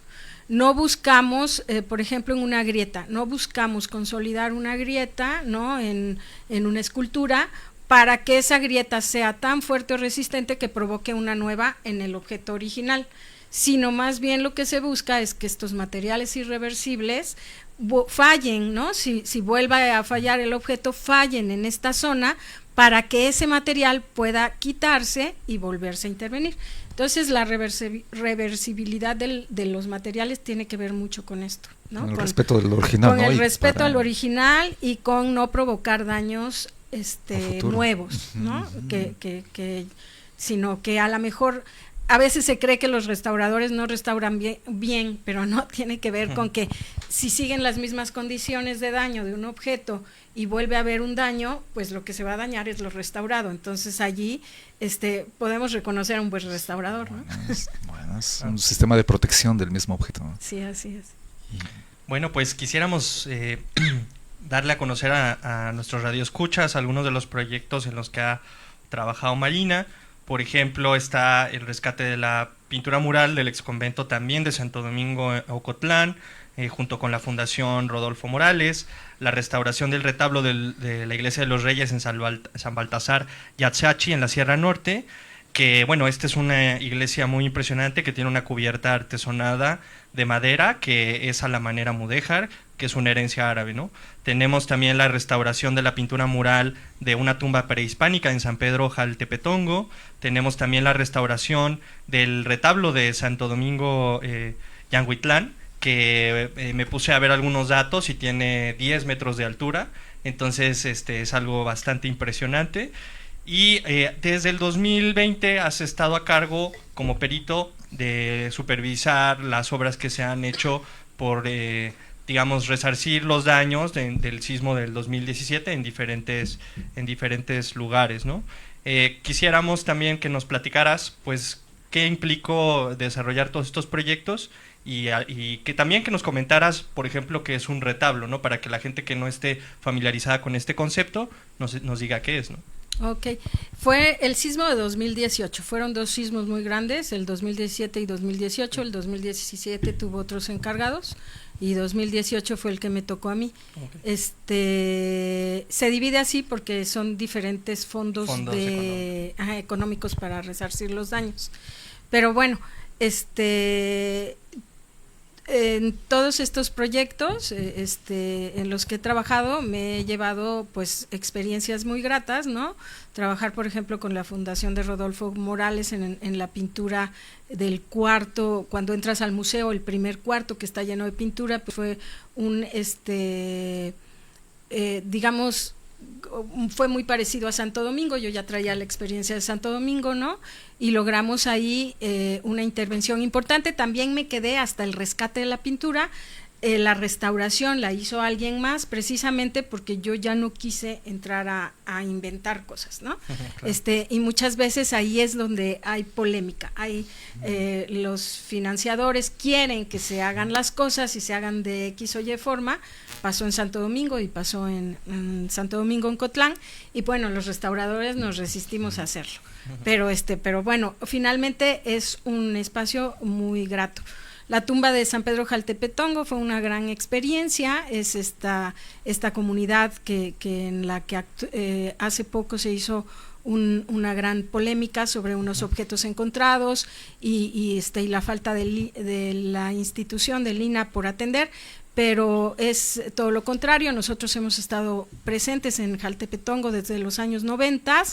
No buscamos, por ejemplo, en una grieta, no buscamos consolidar una grieta, ¿no?, en una escultura para que esa grieta sea tan fuerte o resistente que provoque una nueva en el objeto original, sino más bien lo que se busca es que estos materiales irreversibles fallen, ¿no? Si vuelva a fallar el objeto, fallen en esta zona para que ese material pueda quitarse y volverse a intervenir. Entonces la reversibilidad de los materiales tiene que ver mucho con esto, ¿no? Con el respeto del original, con ¿no? el respeto al original y con no provocar daños nuevos, ¿no? Sino que a lo mejor a veces se cree que los restauradores no restauran bien, pero no, tiene que ver con que si siguen las mismas condiciones de daño de un objeto y vuelve a haber un daño, pues lo que se va a dañar es lo restaurado. Entonces allí podemos reconocer a un buen restaurador, ¿no? Bueno, es un sistema de protección del mismo objeto, ¿no? Sí, así es. Bueno, pues quisiéramos darle a conocer a nuestros radioescuchas algunos de los proyectos en los que ha trabajado Marina. Por ejemplo, está el rescate de la pintura mural del exconvento también de Santo Domingo Ocotlán, junto con la Fundación Rodolfo Morales, la restauración del retablo de la Iglesia de los Reyes en San Baltasar Yaxachi en la Sierra Norte, que bueno, esta es una iglesia muy impresionante que tiene una cubierta artesonada de madera que es a la manera mudéjar, que es una herencia árabe, ¿no? Tenemos también la restauración de la pintura mural de una tumba prehispánica en San Pedro Jaltepetongo. Tenemos también la restauración del retablo de Santo Domingo Yanguitlán, que me puse a ver algunos datos y tiene 10 metros de altura, entonces es algo bastante impresionante. Y desde el 2020 has estado a cargo como perito de supervisar las obras que se han hecho por, digamos, resarcir los daños del sismo del 2017 en diferentes lugares, ¿no? Quisiéramos también que nos platicaras, pues, qué implicó desarrollar todos estos proyectos y que también que nos comentaras, por ejemplo, qué es un retablo, ¿no? Para que la gente que no esté familiarizada con este concepto nos diga qué es, ¿no? Ok, fue el sismo de 2018, fueron 2 sismos muy grandes, el 2017 y 2018, el 2017 tuvo otros encargados y 2018 fue el que me tocó a mí. Okay. Se divide así porque son diferentes fondos económicos para resarcir los daños, pero bueno, en todos estos proyectos en los que he trabajado me he llevado pues experiencias muy gratas, ¿no? Trabajar por ejemplo con la Fundación de Rodolfo Morales en la pintura del cuarto, cuando entras al museo, el primer cuarto que está lleno de pintura, pues fue un digamos, fue muy parecido a Santo Domingo, yo ya traía la experiencia de Santo Domingo, ¿no? Y logramos ahí una intervención importante. También me quedé hasta el rescate de la pintura. La restauración la hizo alguien más, precisamente porque yo ya no quise entrar a inventar cosas, ¿no? Claro. Y muchas veces ahí es donde hay polémica, los financiadores quieren que se hagan las cosas y se hagan de X o Y forma. Pasó en Santo Domingo y pasó en Santo Domingo, en Cotlán, y bueno, los restauradores nos resistimos a hacerlo, pero bueno, finalmente es un espacio muy grato. La tumba de San Pedro Jaltepetongo fue una gran experiencia, es esta comunidad que en la que hace poco se hizo una gran polémica sobre unos objetos encontrados y la falta de la institución del INAH por atender, pero es todo lo contrario. Nosotros hemos estado presentes en Jaltepetongo desde los años 90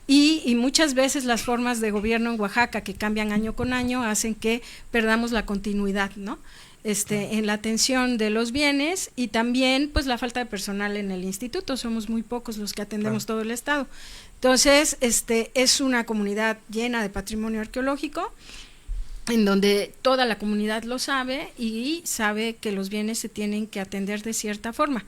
y muchas veces las formas de gobierno en Oaxaca que cambian año con año hacen que perdamos la continuidad, ¿no? En la atención de los bienes y también pues la falta de personal en el instituto, somos muy pocos los que atendemos todo el estado. Entonces, es una comunidad llena de patrimonio arqueológico, en donde toda la comunidad lo sabe y sabe que los bienes se tienen que atender de cierta forma.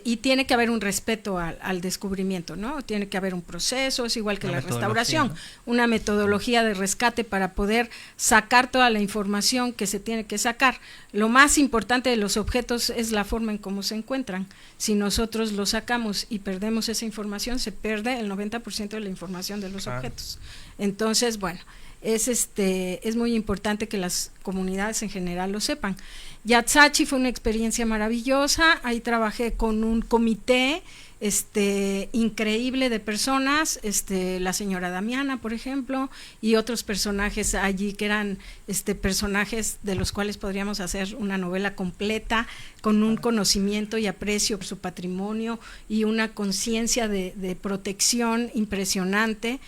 Y tiene que haber un respeto al descubrimiento, ¿no? Tiene que haber un proceso, es igual que la restauración, ¿no? Una metodología de rescate para poder sacar toda la información que se tiene que sacar. Lo más importante de los objetos es la forma en cómo se encuentran. Si nosotros los sacamos y perdemos esa información, se pierde el 90% de la información de los objetos. Entonces, bueno, es muy importante que las comunidades en general lo sepan. Yatsachi fue una experiencia maravillosa, ahí trabajé con un comité increíble de personas, la señora Damiana, por ejemplo, y otros personajes allí que eran personajes de los cuales podríamos hacer una novela completa, con un conocimiento y aprecio por su patrimonio y una conciencia de protección impresionante.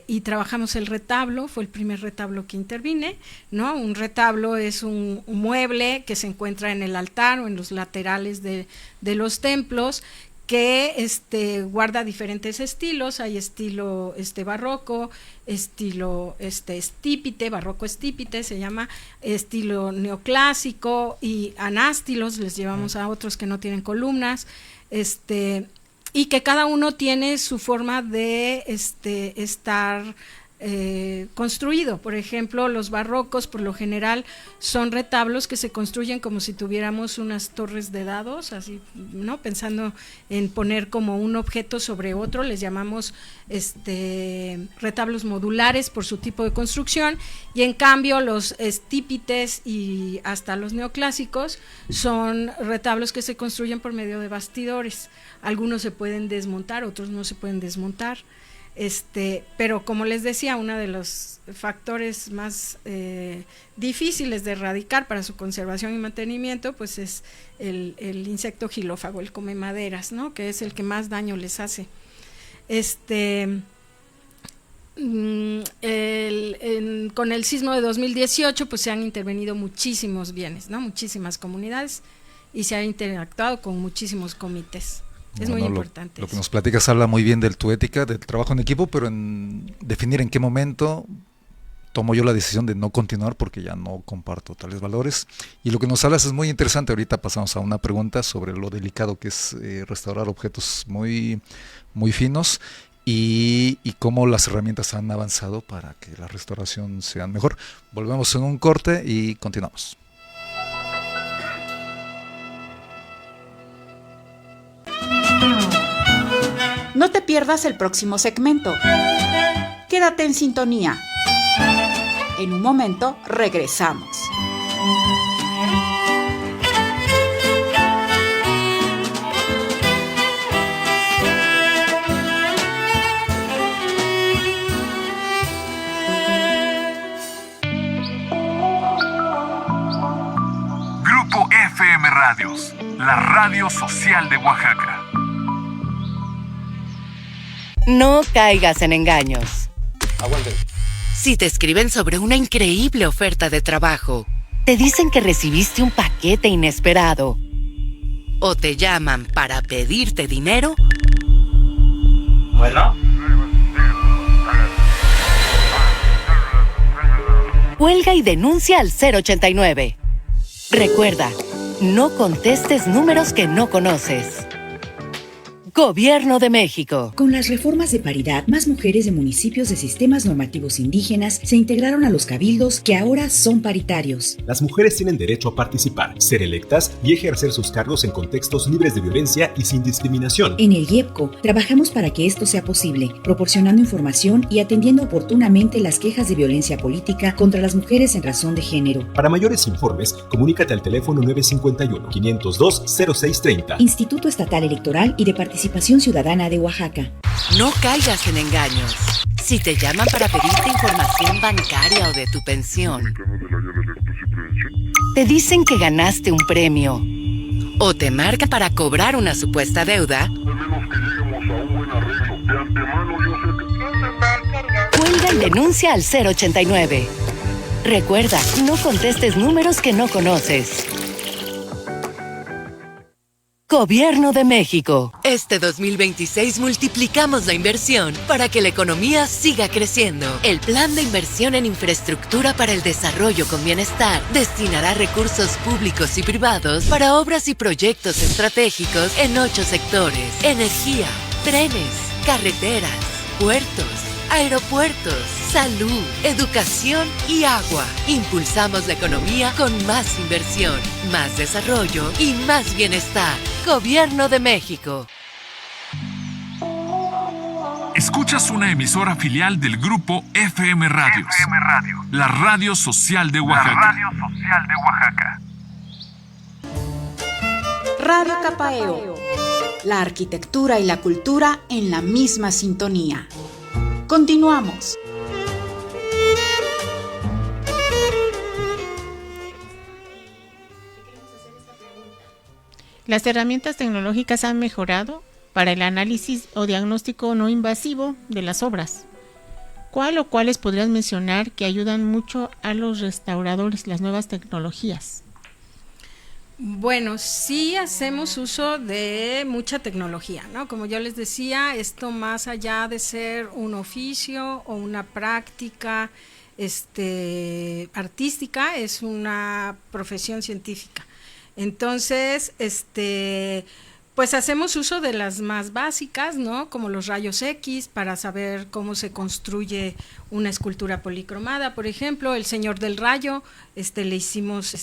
Y trabajamos el retablo, fue el primer retablo que intervine, ¿no? Un retablo es un mueble que se encuentra en el altar o en los laterales de los templos, que guarda diferentes estilos. Hay estilo barroco, estilo estípite, barroco estípite se llama, estilo neoclásico y anástilos, les llevamos a otros que no tienen columnas, y que cada uno tiene su forma de estar construido. Por ejemplo, los barrocos por lo general son retablos que se construyen como si tuviéramos unas torres de dados, así, ¿no? Pensando en poner como un objeto sobre otro, les llamamos retablos modulares por su tipo de construcción, y en cambio los estípites y hasta los neoclásicos son retablos que se construyen por medio de bastidores. Algunos se pueden desmontar, otros no se pueden desmontar. Pero como les decía, uno de los factores más difíciles de erradicar para su conservación y mantenimiento, pues es el insecto gilófago, el comemaderas, ¿no? Que es el que más daño les hace. Con el sismo de 2018, pues se han intervenido muchísimos bienes, ¿no? Muchísimas comunidades, y se ha interactuado con muchísimos comités. Es muy importante. Lo que nos platicas habla muy bien de tu ética, del trabajo en equipo, pero en definir en qué momento tomo yo la decisión de no continuar porque ya no comparto tales valores. Y lo que nos hablas es muy interesante. Ahorita pasamos a una pregunta sobre lo delicado que es restaurar objetos muy, muy finos y cómo las herramientas han avanzado para que la restauración sea mejor. Volvemos en un corte y continuamos. No te pierdas el próximo segmento. Quédate en sintonía. En un momento regresamos. Grupo FM Radios, la radio social de Oaxaca. No caigas en engaños. Aguante. Si te escriben sobre una increíble oferta de trabajo, te dicen que recibiste un paquete inesperado o te llaman para pedirte dinero, Bueno. cuelga y denuncia al 089. Recuerda, no contestes números que no conoces. Gobierno de México. Con las reformas de paridad, más mujeres de municipios de sistemas normativos indígenas se integraron a los cabildos que ahora son paritarios. Las mujeres tienen derecho a participar, ser electas y ejercer sus cargos en contextos libres de violencia y sin discriminación. En el IEPCO trabajamos para que esto sea posible, proporcionando información y atendiendo oportunamente las quejas de violencia política contra las mujeres en razón de género. Para mayores informes, comunícate al teléfono 951-502-0630. Instituto Estatal Electoral y de Participación Ciudadana de Oaxaca. No caigas en engaños. Si te llaman para pedirte información bancaria o de tu pensión, te dicen que ganaste un premio o te marca para cobrar una supuesta deuda, cuelga y denuncia al 089. Recuerda, no contestes números que no conoces. Gobierno de México. Este 2026 multiplicamos la inversión para que la economía siga creciendo. El Plan de Inversión en Infraestructura para el Desarrollo con Bienestar destinará recursos públicos y privados para obras y proyectos estratégicos en 8 sectores: energía, trenes, carreteras, puertos, aeropuertos, salud, educación y agua. Impulsamos la economía con más inversión, más desarrollo y más bienestar. Gobierno de México. Escuchas una emisora filial del Grupo FM Radios. La radio social de Oaxaca. Radio Capaeo. La arquitectura y la cultura en la misma sintonía. Continuamos. Las herramientas tecnológicas han mejorado para el análisis o diagnóstico no invasivo de las obras. ¿Cuál o cuáles podrías mencionar que ayudan mucho a los restauradores, las nuevas tecnologías? Bueno, sí hacemos uso de mucha tecnología, ¿no? Como yo les decía, esto más allá de ser un oficio o una práctica artística, es una profesión científica. Entonces, pues hacemos uso de las más básicas, ¿no? Como los rayos X para saber cómo se construye una escultura policromada, por ejemplo, el Señor del Rayo, le hicimos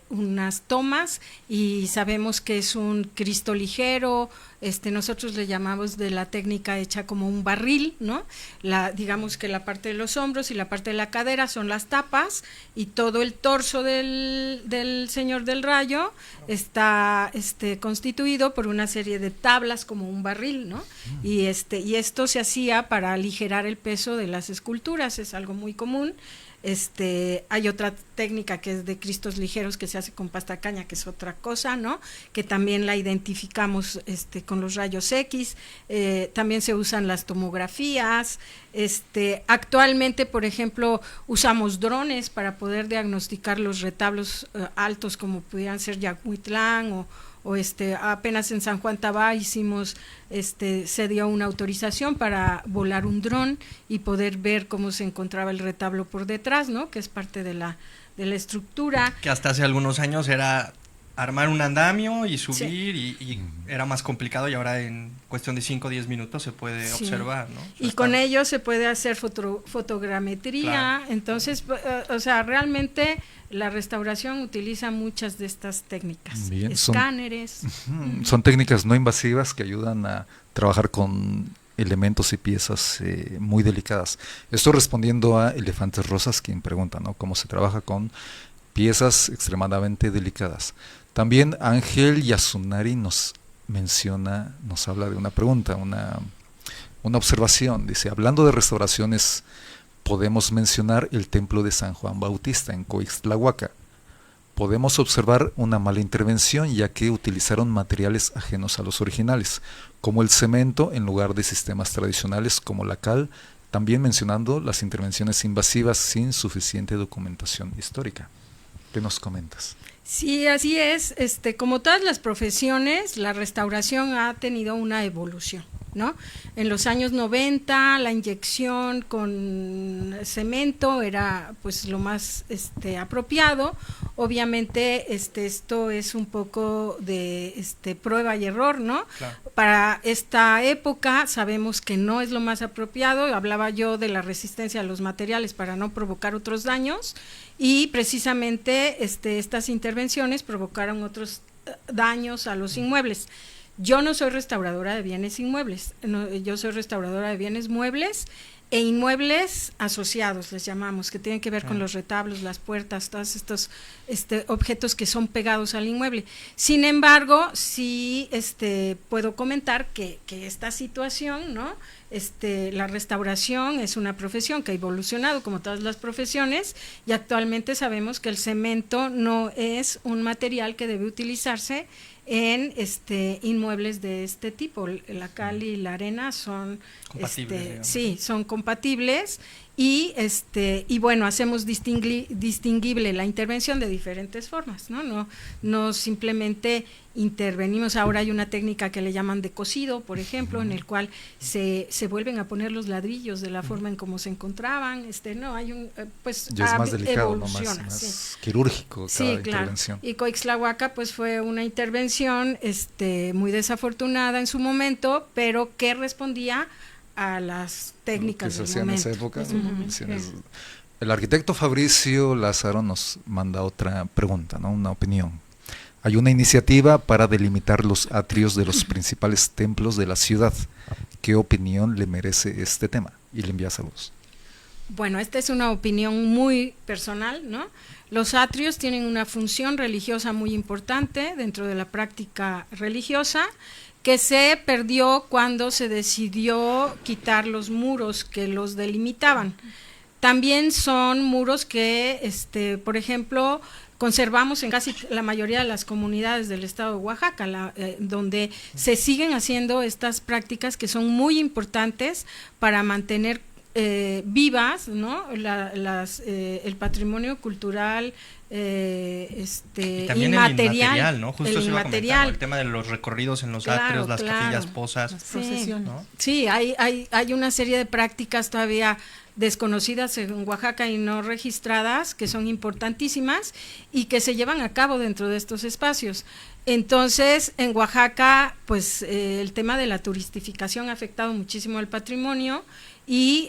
unas tomas y sabemos que es un Cristo ligero, nosotros le llamamos de la técnica hecha como un barril, ¿no? Digamos que la parte de los hombros y la parte de la cadera son las tapas y todo el torso del Señor del Rayo está constituido por una serie de tablas como un barril, ¿no? Y esto se hacía para aligerar el peso de las esculturas, es algo muy común. Hay otra técnica que es de Cristos ligeros que se hace con pasta caña, que es otra cosa, ¿no? Que también la identificamos con los rayos X. También se usan las tomografías. Actualmente, por ejemplo, usamos drones para poder diagnosticar los retablos altos como pudieran ser Yacuitlán o o apenas en San Juan Tabá hicimos, se dio una autorización para volar un dron y poder ver cómo se encontraba el retablo por detrás, ¿no? Que es parte de la estructura. Que hasta hace algunos años era armar un andamio y subir, sí, y era más complicado, y ahora en cuestión de 5 o 10 minutos se puede, sí, observar, ¿no? Y con ello se puede hacer fotogrametría, claro. Entonces, o sea, realmente la restauración utiliza muchas de estas técnicas. Bien, escáneres. Son técnicas no invasivas que ayudan a trabajar con elementos y piezas muy delicadas. Esto respondiendo a Elefantes Rosas, quien pregunta, ¿no?, cómo se trabaja con piezas extremadamente delicadas. También Ángel Yasunari nos habla de una pregunta, una observación. Dice, hablando de restauraciones, podemos mencionar el templo de San Juan Bautista en Coixtlahuaca. Podemos observar una mala intervención, ya que utilizaron materiales ajenos a los originales, como el cemento en lugar de sistemas tradicionales como la cal, también mencionando las intervenciones invasivas sin suficiente documentación histórica. ¿Qué nos comentas? Sí, así es. Como todas las profesiones, la restauración ha tenido una evolución, ¿no? En los años 90 la inyección con cemento era pues lo más apropiado. Obviamente esto es un poco de prueba y error, ¿no? Claro. Para esta época sabemos que no es lo más apropiado. Hablaba yo de la resistencia a los materiales para no provocar otros daños, y precisamente estas intervenciones provocaron otros daños a los inmuebles. Yo no soy restauradora de bienes inmuebles, no, yo soy restauradora de bienes muebles e inmuebles asociados, les llamamos, que tienen que ver con los retablos, las puertas, todos estos objetos que son pegados al inmueble. Sin embargo, sí puedo comentar que esta situación, ¿no? La restauración es una profesión que ha evolucionado como todas las profesiones, y actualmente sabemos que el cemento no es un material que debe utilizarse en inmuebles de este tipo. La cal y la arena son compatibles, sí, son compatibles, y bueno, hacemos distinguible la intervención de diferentes formas, no simplemente intervenimos. Ahora hay una técnica que le llaman de cocido, por ejemplo, en el cual se vuelven a poner los ladrillos de la forma en cómo se encontraban. No hay un pues ya es más delicado, ¿no? Más sí, quirúrgico cada, sí, intervención. Claro. Y Coixtlahuaca pues fue una intervención muy desafortunada en su momento, pero que respondía a las técnicas que se hacían en esa época. El arquitecto Fabricio Lázaro nos manda otra pregunta, ¿no?, una opinión. Hay una iniciativa para delimitar los atrios de los principales templos de la ciudad. ¿Qué opinión le merece este tema? Y le envía saludos. Bueno, esta es una opinión muy personal, ¿no? Los atrios tienen una función religiosa muy importante dentro de la práctica religiosa, que se perdió cuando se decidió quitar los muros que los delimitaban. También son muros que, por ejemplo, conservamos en casi la mayoría de las comunidades del estado de Oaxaca, donde se siguen haciendo estas prácticas que son muy importantes para mantener vivas, ¿no?, el patrimonio cultural y también inmaterial, el inmaterial, ¿no? Justo el se iba a comentar, ¿no?, el tema de los recorridos en los atrios, las capillas, posas, las procesiones, ¿no? Sí, hay una serie de prácticas todavía desconocidas en Oaxaca y no registradas, que son importantísimas y que se llevan a cabo dentro de estos espacios. Entonces, en Oaxaca, pues el tema de la turistificación ha afectado muchísimo al patrimonio, y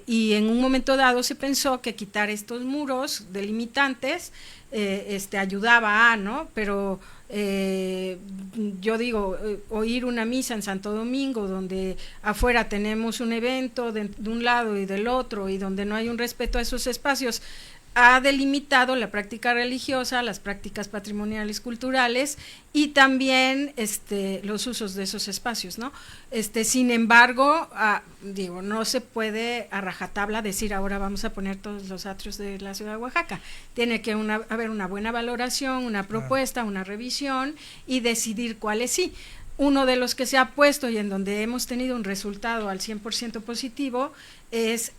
en un momento dado se pensó que quitar estos muros delimitantes ayudaba a, ¿no? Pero yo digo, oír una misa en Santo Domingo donde afuera tenemos un evento de un lado y del otro, y donde no hay un respeto a esos espacios, ha delimitado la práctica religiosa, las prácticas patrimoniales culturales y también los usos de esos espacios, ¿no? Sin embargo, digo, no se puede a rajatabla decir ahora vamos a poner todos los atrios de la ciudad de Oaxaca. Tiene que haber una buena valoración, una propuesta, una revisión y decidir cuáles sí. uno de los que se ha puesto y en donde hemos tenido un resultado al 100% positivo es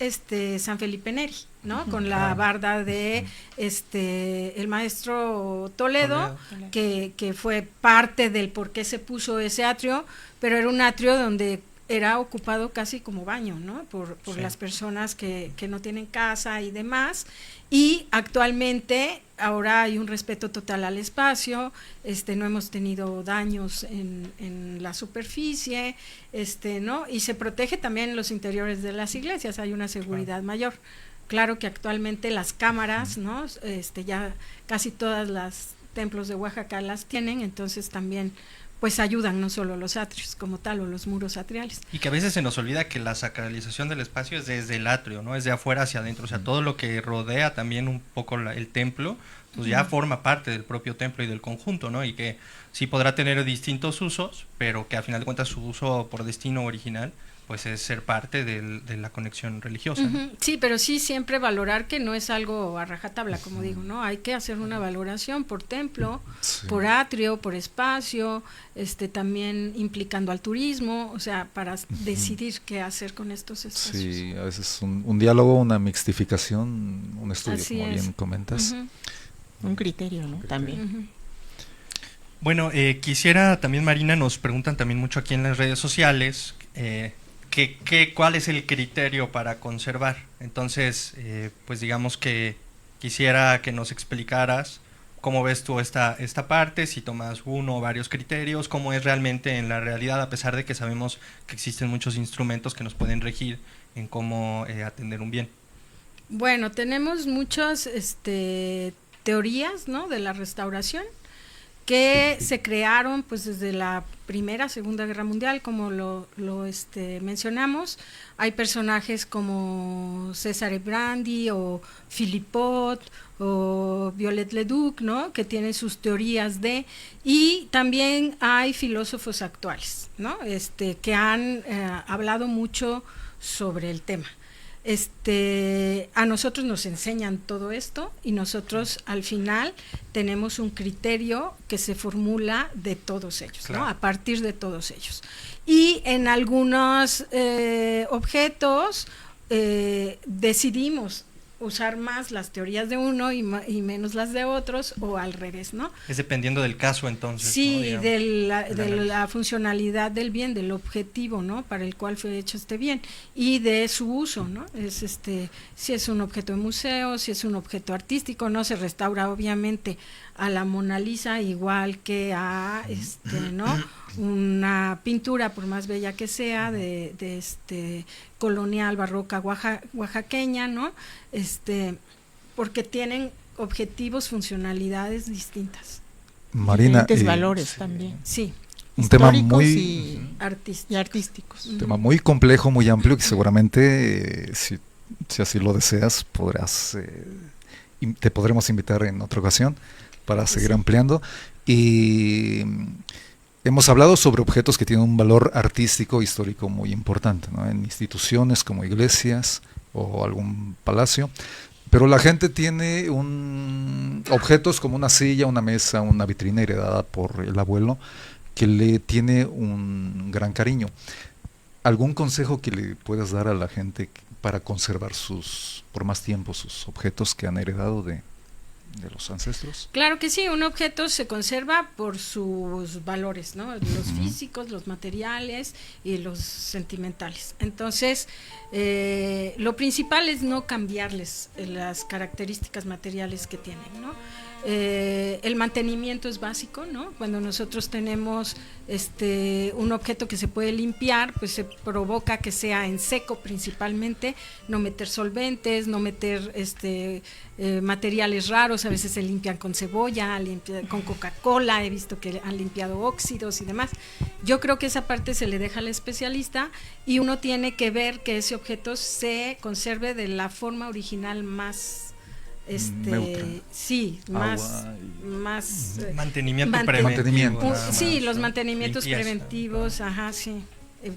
San Felipe Neri, ¿no? Con la barda de el maestro Toledo. Que fue parte del por qué se puso ese atrio, pero era un atrio donde era ocupado casi como baño, ¿no? Por las personas que no tienen casa y demás, y actualmente ahora hay un respeto total al espacio, no hemos tenido daños en la superficie, ¿no? Y se protege también los interiores de las iglesias, hay una seguridad mayor. Claro que actualmente las cámaras, ¿no? Ya casi todas las templos de Oaxaca las tienen, entonces también pues ayudan no solo los atrios como tal o los muros atriales. Y que a veces se nos olvida que la sacralización del espacio es desde el atrio, ¿no? Es de afuera hacia adentro, o sea, todo lo que rodea también un poco el templo, pues ya forma parte del propio templo y del conjunto, ¿no? Y que sí podrá tener distintos usos, pero que a final de cuentas su uso por destino original pues es ser parte de la conexión religiosa, ¿no? Sí, pero sí siempre valorar que no es algo a rajatabla, como digo, ¿no? Hay que hacer una valoración por templo, por atrio, por espacio, también implicando al turismo, o sea, para decidir qué hacer con estos espacios. Sí, a veces un diálogo, una mixtificación, un estudio, así como bien comentas. Un criterio, ¿no? También. Bueno, quisiera también, Marina, nos preguntan también mucho aquí en las redes sociales, ¿cuál es el criterio para conservar? Entonces, pues digamos que quisiera que nos explicaras cómo ves tú esta parte, si tomas uno o varios criterios, cómo es realmente en la realidad, a pesar de que sabemos que existen muchos instrumentos que nos pueden regir en cómo atender un bien. Bueno, tenemos muchas teorías, ¿no?, de la restauración, que se crearon pues desde la Primera, Segunda Guerra Mundial, como lo mencionamos. Hay personajes como César Ebrandi o Philippot o Viollet Leduc, ¿no?, que tienen sus teorías y también hay filósofos actuales, ¿no?, que han hablado mucho sobre el tema. A nosotros nos enseñan todo esto y nosotros al final tenemos un criterio que se formula de todos ellos, claro, ¿no?, a partir de todos ellos. Y en algunos objetos decidimos usar más las teorías de uno y menos las de otros, o al revés, ¿no? Es dependiendo del caso, entonces. Sí, ¿no?, de la funcionalidad del bien, del objetivo, ¿no?, para el cual fue hecho este bien, y de su uso, ¿no? Es si es un objeto de museo, si es un objeto artístico, no se restaura obviamente a la Mona Lisa igual que a ¿no?, una pintura, por más bella que sea, de colonial, barroca, oaxaqueña, ¿no? Porque tienen objetivos, funcionalidades distintas. Marina, diferentes valores también. Sí. Un tema muy y artísticos. Un tema muy complejo, muy amplio, que seguramente si así lo deseas te podremos invitar en otra ocasión para seguir ampliando. Y hemos hablado sobre objetos que tienen un valor artístico histórico muy importante, ¿no?, en instituciones como iglesias o algún palacio, pero la gente tiene objetos como una silla, una mesa, una vitrina heredada por el abuelo que le tiene un gran cariño. ¿Algún consejo que le puedas dar a la gente para conservar por más tiempo sus objetos que han heredado de los ancestros? Claro que sí, un objeto se conserva por sus valores, ¿no?, los físicos, los materiales y los sentimentales. Entonces, lo principal es no cambiarles las características materiales que tienen, ¿no? El mantenimiento es básico, ¿no? Cuando nosotros tenemos un objeto que se puede limpiar, pues se provoca que sea en seco principalmente, no meter solventes, no meter materiales raros. A veces se limpian con cebolla, con Coca-Cola, he visto que han limpiado óxidos y demás. Yo creo que esa parte se le deja al especialista y uno tiene que ver que ese objeto se conserve de la forma original más neutra. Sí, más mantenimiento preventivo. Sí, los mantenimientos preventivos, ajá, sí.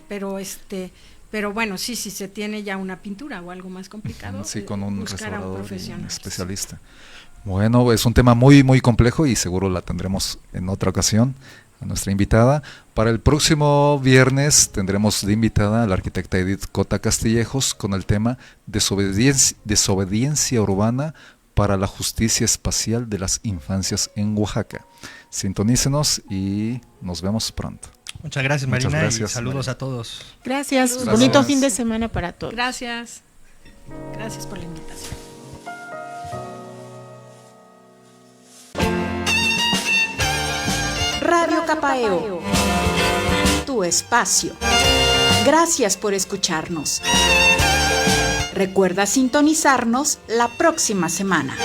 Pero bueno, sí, se tiene ya una pintura o algo más complicado. Sí, con un restaurador, un especialista. Bueno, es un tema muy, muy complejo y seguro la tendremos en otra ocasión a nuestra invitada. Para el próximo viernes tendremos de invitada a la arquitecta Edith Cota Castillejos con el tema desobediencia urbana para la justicia espacial de las infancias en Oaxaca. Sintonícenos y nos vemos pronto. Muchas gracias, Marina, y saludos a todos. Gracias. Bonito fin de semana para todos. Gracias. Gracias por la invitación. Radio Capaeo, tu espacio. Gracias por escucharnos. Recuerda sintonizarnos la próxima semana.